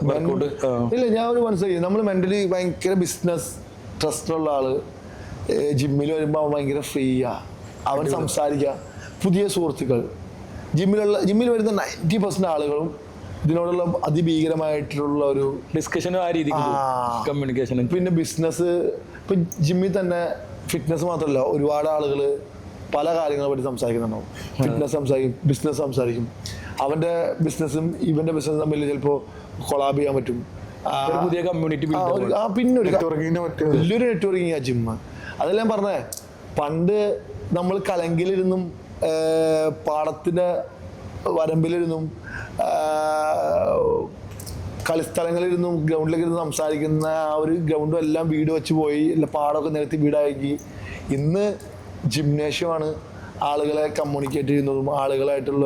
വർക്കൗട്ട്. ഇല്ല, ഞാൻ ഒരു മനസ്സിലാക്കി നമ്മൾ മെൻ്റലി ഭയങ്കര ബിസിനസ് ട്രസ്റ്റുള്ള ആള് ജിമ്മിൽ വരുമ്പോൾ അവൻ ഭയങ്കര ഫ്രീയാ. അവൻ സംസാരിക്കുക, പുതിയ സുഹൃത്തുക്കൾ. ജിമ്മിൽ വരുന്ന 90% ആളുകളും ഇതിനോടുള്ള അതിഭീകരമായിട്ടുള്ള ഒരു ഡിസ്കഷനും ആ രീതിക്ക് കമ്മ്യൂണിക്കേഷൻ. പിന്നെ ബിസിനസ്. ഇപ്പം ജിമ്മിൽ തന്നെ ഫിറ്റ്നസ് മാത്രമല്ല, ഒരുപാട് ആളുകൾ പല കാര്യങ്ങളെ പറ്റി സംസാരിക്കുന്നുണ്ടാവും. ഫിറ്റ്നസ് സംസാരിക്കും, ബിസിനസ് സംസാരിക്കും. അവൻ്റെ ബിസിനസ്സും ഇവൻ്റെ ബിസിനസ്സും തമ്മിൽ ചിലപ്പോൾ കൊളാബ് ചെയ്യാൻ പറ്റും. പുതിയ കമ്മ്യൂണിറ്റി. പിന്നെ വലിയൊരു നെറ്റ്വർക്കിംഗ് ആ ജിമ്മ്. അതെല്ലാം പറഞ്ഞേ. പണ്ട് നമ്മൾ കലങ്കിലിരുന്നും പാടത്തിൻ്റെ വരമ്പിലിരുന്നും കളിസ്ഥലങ്ങളിലിരുന്നും ഗ്രൗണ്ടിലേക്ക് ഇരുന്ന് സംസാരിക്കുന്ന ആ ഒരു ഗ്രൗണ്ടും എല്ലാം വീട് വെച്ച് പോയി, പാടമൊക്കെ നിരത്തി വീടാക്കി. ഇന്ന് ജിംനേഷ്യമാണ് ആളുകളെ കമ്മ്യൂണിക്കേറ്റ് ചെയ്യുന്നതും ആളുകളായിട്ടുള്ള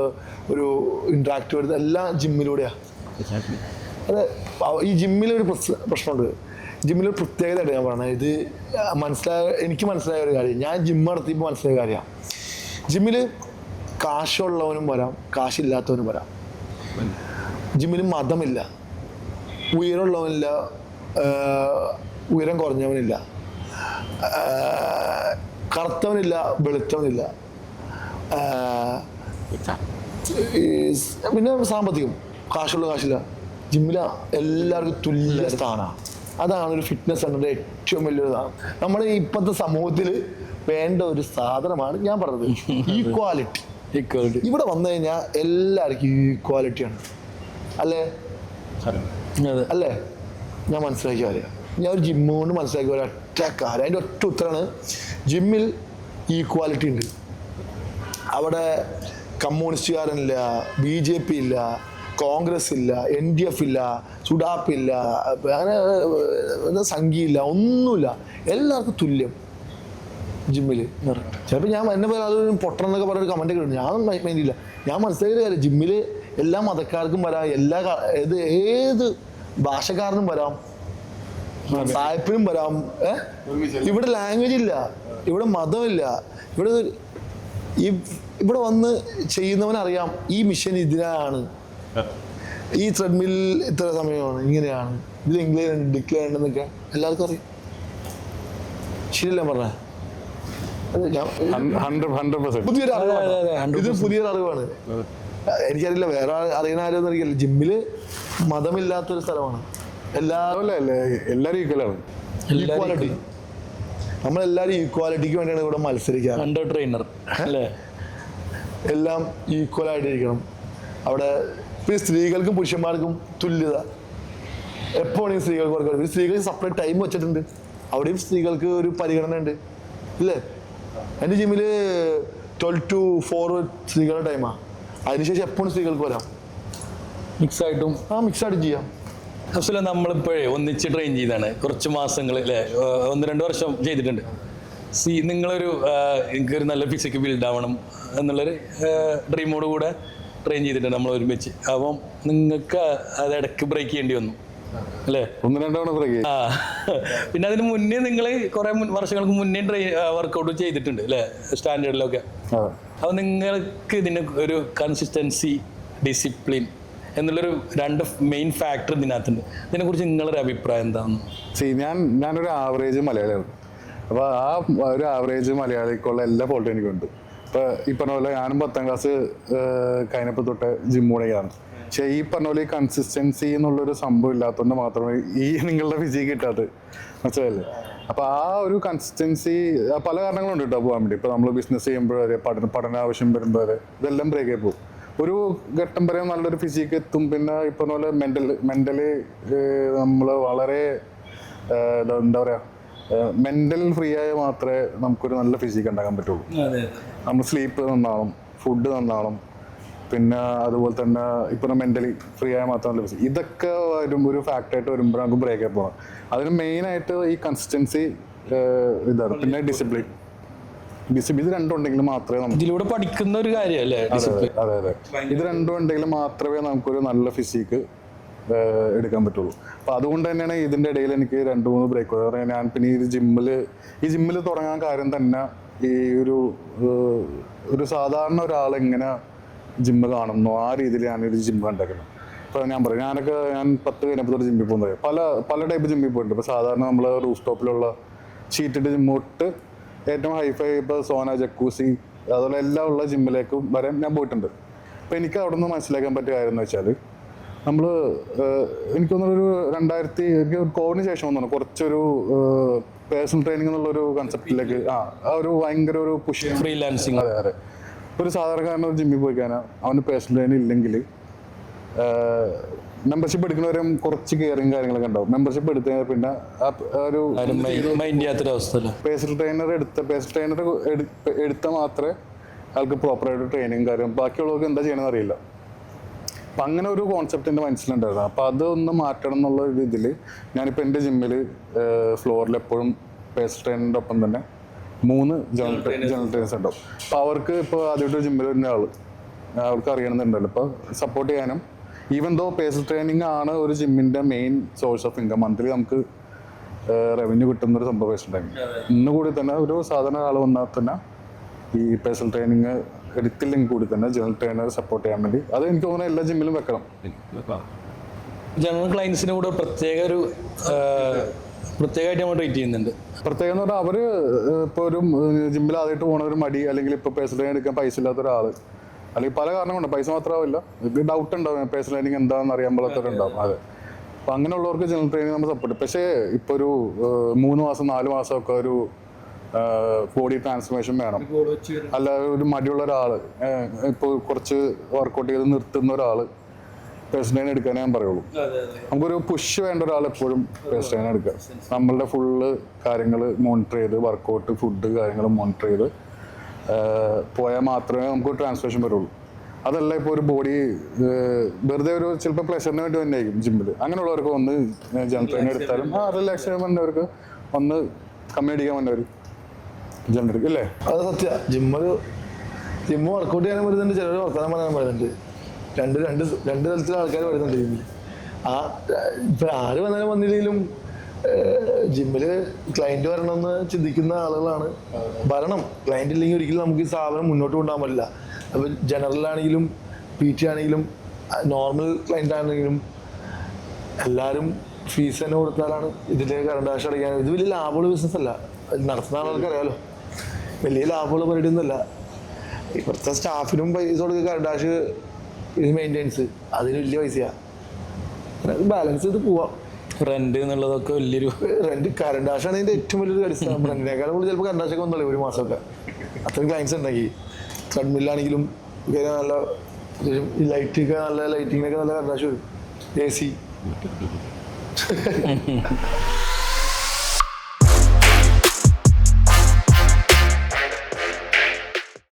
ഒരു ഇൻട്രാക്ട് വരുന്നത് എല്ലാം ജിമ്മിലൂടെയാണ്. അതെ, ഈ ജിമ്മിലൊരു പ്രശ്നമുണ്ട്. ജിമ്മിലൊരു പ്രത്യേകതയായിട്ട് ഞാൻ പറഞ്ഞത്, ഇത് എനിക്ക് മനസ്സിലായ ഒരു കാര്യം, ഞാൻ ജിമ്മ് നടത്തിയപ്പോൾ മനസ്സിലായ കാര്യമാണ്. ജിമ്മിൽ കാശുള്ളവനും വരാം, കാശില്ലാത്തവനും വരാം. ജിമ്മിൽ മതമില്ല, ഉയരമുള്ളവനില്ല, ഉയരം കുറഞ്ഞവനില്ല, കറുത്തവനില്ല, വെളുത്തവനില്ല. പിന്നെ സാമ്പത്തികം, കാശുള്ള കാശില്ല. ജിമ്മിൽ എല്ലാവർക്കും തുല്യ സ്ഥാനമാണ്. അതാണ് ഒരു ഫിറ്റ്നസ് സെൻ്ററിൻ്റെ ഏറ്റവും വലിയൊരു സാധനം. നമ്മുടെ ഇപ്പോഴത്തെ സമൂഹത്തിൽ വേണ്ട ഒരു സാധനമാണ് ഞാൻ പറഞ്ഞത്, ഈക്വാലിറ്റി. ഇവിടെ വന്നു കഴിഞ്ഞാൽ എല്ലാവർക്കും ഈക്വാലിറ്റിയാണ്, അല്ലേ? അല്ലേ? ഞാൻ മനസ്സിലാക്കിയ കാര്യം, ഞാൻ ഒരു ജിമ്മ് കൊണ്ട് മനസ്സിലാക്കിയ ഒരൊറ്റ കാര്യം, അതിൻ്റെ ഒറ്റ ഉത്തരമാണ് ജിമ്മിൽ ഈക്വാലിറ്റി ഉണ്ട്. അവിടെ കമ്മ്യൂണിസ്റ്റുകാരനില്ല, BJP ഇല്ല, കോൺഗ്രസ് ഇല്ല, NDF ഇല്ല, സുഡാപ്പ് ഇല്ല, അങ്ങനെ സംഘിയില്ല, ഒന്നുമില്ല, എല്ലാവർക്കും തുല്യം ജിമ്മിൽ. ചിലപ്പോൾ ഞാൻ എന്നെ പോലെ അതൊരു പൊട്ടണം എന്നൊക്കെ പറഞ്ഞൊരു കമൻറ്റ് കിട്ടും, ഞാൻ മൈൻഡില്ല. ഞാൻ മനസ്സിലാക്കിയ കാര്യം ജിമ്മിൽ എല്ലാ മതക്കാർക്കും വരാം, ഏത് ഭാഷക്കാരനും വരാം, സായിപ്പിനും വരാം. ഇവിടെ ലാംഗ്വേജ് ഇല്ല, ഇവിടെ മതമില്ല, ഇവിടെ വന്ന് ചെയ്യുന്നവനറിയാം ഈ മിഷൻ ഇതിനാണ്, ഈ ത്രെഡ്മിൽ ഇത്ര സമയമാണ്, ഇങ്ങനെയാണ്, ഇതിൽ ഇംഗ്ലണ്ട് ഡിക്ലെയർ ഉണ്ടെന്നൊക്കെ എല്ലാവർക്കും അറിയാം. ശരിയല്ല പറഞ്ഞ പുതിയൊരു അറിവാണ് ഇത്, പുതിയൊരു അറിവാണ്. എനിക്കറിയില്ല വേറെ അറിയുന്ന ആരും അറിയില്ല. ജിമ്മില് മതമില്ലാത്തൊരു സ്ഥലമാണ്, എല്ലാവരും ഈക്വലാണ്. ഈക്വാലിറ്റി, നമ്മളെല്ലാവരും ഈക്വാലിറ്റിക്ക് വേണ്ടിയാണ് ഇവിടെ മത്സരിക്കുക. അണ്ടർ ട്രെയിനർ അല്ലേ, എല്ലാം ഈക്വൽ ആയിട്ടിരിക്കണം അവിടെ. പിന്നെ സ്ത്രീകൾക്കും പുരുഷന്മാർക്കും തുല്യത എപ്പോഴും സ്ത്രീകൾക്ക് കൊടുക്കണം. സ്ത്രീകൾക്ക് സെപ്പറേറ്റ് ടൈം വെച്ചിട്ടുണ്ട്, അവിടെയും സ്ത്രീകൾക്ക് ഒരു പരിഗണന ഉണ്ട് ഇല്ലേ. എൻ്റെ ജിമ്മിൽ 12 to 4 സ്ത്രീകളുടെ ടൈമാണ്, അതിനുശേഷം എപ്പോഴും സ്ത്രീകൾക്ക് വരാം, മിക്സായിട്ടും മിക്സായിട്ടും ചെയ്യാം. അഫ്സല, നമ്മളിപ്പോഴേ ഒന്നിച്ച് ട്രെയിൻ ചെയ്താണ് കുറച്ച് മാസങ്ങൾ അല്ലേ, 1-2 വർഷം ചെയ്തിട്ടുണ്ട്. നിങ്ങളൊരു എനിക്കൊരു നല്ല ഫിസിക്ക് ബിൽഡ് ആവണം എന്നുള്ളൊരു ഡ്രീമോട് കൂടെ ട്രെയിൻ ചെയ്തിട്ടുണ്ട് നമ്മൾ ഒരുമിച്ച്. അപ്പം നിങ്ങൾക്ക് അത് ഇടയ്ക്ക് ബ്രേക്ക് ചെയ്യേണ്ടി വന്നു അല്ലേ? 1-2 തവണ ബ്രേക്ക്. ആ, പിന്നെ അതിന് മുന്നേ നിങ്ങൾ കുറെ വർഷങ്ങൾക്ക് മുന്നേ വർക്കൗട്ട് ചെയ്തിട്ടുണ്ട് അല്ലേ, സ്റ്റാൻഡേർഡിലൊക്കെ. അപ്പോൾ നിങ്ങൾക്ക് ഇതിന് ഒരു കൺസിസ്റ്റൻസി, ഡിസിപ്ലിൻ എന്നുള്ളൊരു 2 മെയിൻ ഫാക്ടർ ഇതിനകത്തുണ്ട്. ഇതിനെക്കുറിച്ച് നിങ്ങളൊരു അഭിപ്രായം എന്താണെന്ന്? ഞാനൊരു ആവറേജ് മലയാളിയാണ്. അപ്പോൾ ആ ഒരു ആവറേജ് മലയാളിക്കുള്ള എല്ലാ ഫോൾട്ടും എനിക്കുണ്ട്. ഇപ്പോൾ ഈ പറഞ്ഞ പോലെ ഞാനും 10ാം ക്ലാസ് കഴിഞ്ഞപ്പോൾ തൊട്ട് ജിമ്മൂടെയാണ്. പക്ഷേ ഈ പറഞ്ഞ പോലെ ഈ കൺസിസ്റ്റൻസി എന്നുള്ളൊരു സംഭവം ഇല്ലാത്തതുകൊണ്ട് മാത്രമേ ഈ നിങ്ങളുടെ ഫിസിക്ക് കിട്ടാത്തത്, മനസ്സിലായില്ലേ? അപ്പോൾ ആ ഒരു കൺസിസ്റ്റൻസി പല കാരണങ്ങളുണ്ട് കേട്ടോ പോകാൻ വേണ്ടി. ഇപ്പോൾ നമ്മൾ ബിസിനസ് ചെയ്യുമ്പോഴേ, പഠന ആവശ്യം വരുമ്പോഴേ ഇതെല്ലാം ബ്രേക്ക് ആയി പോകും. ഒരു ഘട്ടം വരെ നല്ലൊരു ഫിസിക്ക് എത്തും. പിന്നെ ഈ പറഞ്ഞ പോലെ മെൻ്റലി നമ്മൾ വളരെ എന്താ പറയുക, മെൻ്റൽ ഫ്രീ ആയ മാത്രമേ നമുക്കൊരു നല്ല ഫിസിക്ക് ഉണ്ടാക്കാൻ പറ്റുള്ളൂ. നമ്മൾ സ്ലീപ്പ് നന്നാവണം, ഫുഡ് നന്നാവണം, പിന്നെ അതുപോലെ തന്നെ ഇപ്പം മെൻ്റലി ഫ്രീ ആയ മാത്രം നല്ല ഫിസിക്ക്. ഇതൊക്കെ ഒരു ഫാക്ടറായിട്ട് വരുമ്പോൾ നമുക്ക് ബ്രേക്ക് ആയി പോകണം. അതിന് മെയിനായിട്ട് ഈ കൺസിസ്റ്റൻസി ഇതാണ്. പിന്നെ ഡിസിപ്ലിൻ, ഇത് രണ്ടും ഉണ്ടെങ്കിൽ മാത്രമേ നമുക്ക് ഇതിലൂടെ പഠിക്കുന്ന ഒരു കാര്യമല്ലേ. അതെ, ഇത് രണ്ടും ഉണ്ടെങ്കിൽ മാത്രമേ നമുക്കൊരു നല്ല ഫിസിക്ക് എടുക്കാൻ പറ്റുള്ളൂ. അപ്പോൾ അതുകൊണ്ട് തന്നെയാണ് ഇതിൻ്റെ ഇടയിൽ എനിക്ക് 2-3 ബ്രേക്ക്. ഞാൻ പിന്നെ ഈ ജിമ്മിൽ തുടങ്ങാൻ കാര്യം തന്നെ ഈ ഒരു സാധാരണ ഒരാളെങ്ങനെ ജിമ്മ് കാണുന്നു ആ രീതിയിൽ ഞാനൊരു ജിമ്മ് കണ്ടേക്കണം. ഇപ്പോൾ ഞാൻ 10 കഴിഞ്ഞപ്പോൾ ഒരു ജിമ്മിൽ പോകുന്നത് പല ടൈപ്പ് ജിമ്മിൽ പോയിട്ടുണ്ട്. ഇപ്പോൾ സാധാരണ നമ്മൾ റൂഫ് ടോപ്പിലുള്ള ഷീറ്റിട്ട് ജിമ്മ് തൊട്ട് ഏറ്റവും ഹൈഫൈ ഇപ്പോൾ സോന, ജക്കൂസി, അതുപോലെ എല്ലാം ഉള്ള ജിമ്മിലേക്കും വരെ ഞാൻ പോയിട്ടുണ്ട്. അപ്പോൾ എനിക്ക് അവിടെ നിന്ന് മനസ്സിലാക്കാൻ പറ്റിയ കാര്യം എന്ന് വെച്ചാൽ, നമ്മൾ എനിക്കൊന്നൊരു 2000 കോവിഡിന് ശേഷം ഒന്നാണ് കുറച്ചൊരു പേഴ്സണൽ ട്രെയിനിങ് എന്നുള്ളൊരു കൺസെപ്റ്റിലേക്ക് ആ ഒരു ഭയങ്കര ഒരു പുഷ്, ഫ്രീലാൻസിങ്. അതെ. ഒരു സാധാരണക്കാരൻ ഒരു ജിമ്മിൽ പോയി കഴിഞ്ഞാൽ അവന് പേഴ്സണൽ ട്രെയിനിങ് ഇല്ലെങ്കിൽ മെമ്പർഷിപ്പ് എടുക്കുന്നവരും കുറച്ച് കെയറിങ് കാര്യങ്ങളൊക്കെ ഉണ്ടാവും. മെമ്പർഷിപ്പ് എടുത്തു കഴിഞ്ഞാൽ പിന്നെ ഒരു പേഴ്സണൽ ട്രെയിനർ എടുത്താൽ മാത്രമേ ആൾക്ക് പ്രോപ്പറായിട്ട് ട്രെയിനിങ് കാര്യം, ബാക്കിയുള്ളവർക്ക് എന്താ ചെയ്യണമെന്ന് അറിയില്ല. അപ്പം അങ്ങനെ ഒരു കോൺസെപ്റ്റ് എൻ്റെ മനസ്സിലുണ്ടായിരുന്നു. അപ്പോൾ അതൊന്ന് മാറ്റണം എന്നുള്ള ഒരു ഇതിൽ ഞാനിപ്പോൾ എൻ്റെ ജിമ്മിൽ ഫ്ലോറിൽ എപ്പോഴും പേഴ്സണൽ ട്രെയിനറിൻ്റെ ഒപ്പം തന്നെ 3 ജനറൽ ട്രെയിനേഴ്സ് ഉണ്ടാവും. അപ്പോൾ അവർക്ക് ഇപ്പോൾ ആദ്യമായിട്ട് ജിമ്മിൽ വരുന്ന ആൾ അവർക്ക് അറിയണമെന്നുണ്ടല്ലോ, ഇപ്പോൾ സപ്പോർട്ട് ചെയ്യാനും. ഈവൻ ദോ പേഴ്സണൽ ട്രെയിനിങ് ആണ് ഒരു ജിമ്മിൻ്റെ main source of income, monthly നമുക്ക് റവന്യൂ കിട്ടുന്നൊരു സംഭവം പേഴ്സണൽ ട്രെയിനിങ്. ഇന്നുകൂടി തന്നെ ഒരു സാധാരണ ആൾ വന്നാൽ തന്നെ ഈ പേഴ്സണൽ ട്രെയിനിങ് എടുത്തില്ലെങ്കിൽ കൂടി തന്നെ ജനറൽ ട്രെയിനർ സപ്പോർട്ട് ചെയ്യാൻ വേണ്ടി അത് എനിക്ക് തോന്നുന്നു എല്ലാ ജിമ്മിലും വെക്കണം. ജനറൽ ക്ലയൻസിന് കൂടെ പ്രത്യേകമായിട്ട് നമ്മൾ ട്രീറ്റ് ചെയ്യുന്നുണ്ട്. പ്രത്യേകം എന്ന് പറഞ്ഞാൽ അവർ ഇപ്പോൾ ഒരു ജിമ്മിൽ ആദ്യമായിട്ട് പോകണ ഒരു മടി, അല്ലെങ്കിൽ ഇപ്പോൾ പേഴ്സണൽ ട്രെയിനിങ് എടുക്കാൻ പൈസ ഇല്ലാത്ത ഒരാൾ, അല്ലെങ്കിൽ പല കാരണങ്ങളുണ്ട്, പൈസ മാത്രമാവില്ല, ഡൗട്ട് ഉണ്ടാവും പേഴ്സണൽ ട്രെയിനിങ് എന്താണെന്ന് അറിയാൻ പാടാത്തവരുണ്ടാവും. അതെ, അപ്പോൾ അങ്ങനെയുള്ളവർക്ക് ജനറൽ ട്രെയിനിങ് നമ്മൾ സപ്പോർട്ട്. പക്ഷേ ഇപ്പോൾ ഒരു 3 മാസം 4 മാസമൊക്കെ ഒരു ബോഡി ട്രാൻസ്ഫോർമേഷൻ വേണം. അല്ല ഒരു മടിയുള്ള ഒരാൾ, ഇപ്പോൾ കുറച്ച് വർക്കൗട്ട് ചെയ്ത് നിർത്തുന്ന ഒരാൾ പേഴ്സണലി എടുക്കാനേ ഞാൻ പറയുള്ളൂ. നമുക്കൊരു പുഷ് വേണ്ട ഒരാൾ എപ്പോഴും പേഴ്സണലി എടുക്കുക. നമ്മളുടെ ഫുള്ള് കാര്യങ്ങൾ മോണിറ്റർ ചെയ്ത് വർക്കൗട്ട് ഫുഡ് കാര്യങ്ങൾ മോണിറ്റർ ചെയ്ത് പോയാൽ മാത്രമേ നമുക്ക് ട്രാൻസ്ലേഷൻ വരുള്ളൂ. അതല്ല ഇപ്പോൾ ഒരു ബോഡി വെറുതെ ഒരു ചിലപ്പോൾ പ്ലഷറിന് വേണ്ടി തന്നെ ആയിരിക്കും ജിമ്മിൽ. അങ്ങനെയുള്ളവർക്ക് ഒന്ന് ജനറൽ ട്രെയിൻ എടുത്താലും റിലാക്സ് ചെയ്യാൻ വേണ്ടവർക്ക് ഒന്ന് കമ്മ്യൂണിക്കാൻ വേണ്ടവർ ജനറൽ എടുക്കും അല്ലേ? അത് സത്യ. ജിമ്മ് വർക്കൗട്ട് ചെയ്യാനും വരുന്നുണ്ട്, ചിലർ വർത്താനം പറയാനും വരുന്നുണ്ട്. രണ്ട് തരത്തിലുള്ള ആൾക്കാർ വരുന്നുണ്ട് ജിമ്മിൽ. ഇപ്പം ആര് വന്നാലും വന്നില്ലെങ്കിലും ജിമ്മിൽ ക്ലയൻറ്റ് വരണമെന്ന് ചിന്തിക്കുന്ന ആളുകളാണ്. വരണം. ക്ലയൻറ്റ് ഇല്ലെങ്കിൽ ഒരിക്കലും നമുക്ക് ഈ സ്ഥാപനം മുന്നോട്ട് കൊണ്ടുപോകാൻ പറ്റില്ല. അപ്പോൾ ജനറലാണെങ്കിലും PT ആണെങ്കിലും നോർമൽ ക്ലയൻ്റ് ആണെങ്കിലും എല്ലാവരും ഫീസ് തന്നെ കൊടുത്താലാണ് ഇതിൻ്റെ കറണ്ട് കാശ് അടയ്ക്കാൻ. ഇത് വലിയ ലാഭമുള്ള ബിസിനസ് അല്ല. നടത്തുന്ന ആളുകൾക്ക് അറിയാമല്ലോ, വലിയ ലാഭമുള്ള പരിപാടി ഒന്നുമല്ല. ഇവിടുത്തെ സ്റ്റാഫിനും പൈസ കൊടുക്കുക, കറണ്ട് കാശ്, ഇത് മെയിൻ്റെനൻസ്, അതിന് വലിയ പൈസയാണ്. ബാലൻസ് ചെയ്ത് പോവാം. റെന്റ് എന്നുള്ളതൊക്കെ വലിയൊരു റെന്റ് കറണ്ട് കാശാണ് ഇതിൻ്റെ ഏറ്റവും വലിയൊരു അടിസ്ഥാനം. റെന്റിനേക്കാളും കൂടുതൽ ചിലപ്പോൾ കറണ്ട് കാശൊക്കെ ഒന്നുമില്ല ഒരു മാസമൊക്കെ. അത്രയും ക്ലയൻസ് ഉണ്ടെങ്കിൽ ട്രെഡ്മില്ലാണെങ്കിലും നല്ല ലൈറ്റൊക്കെ നല്ല ലൈറ്റിങ്ങിനൊക്കെ നല്ല കറണ്ട് കാശ് വരും. AC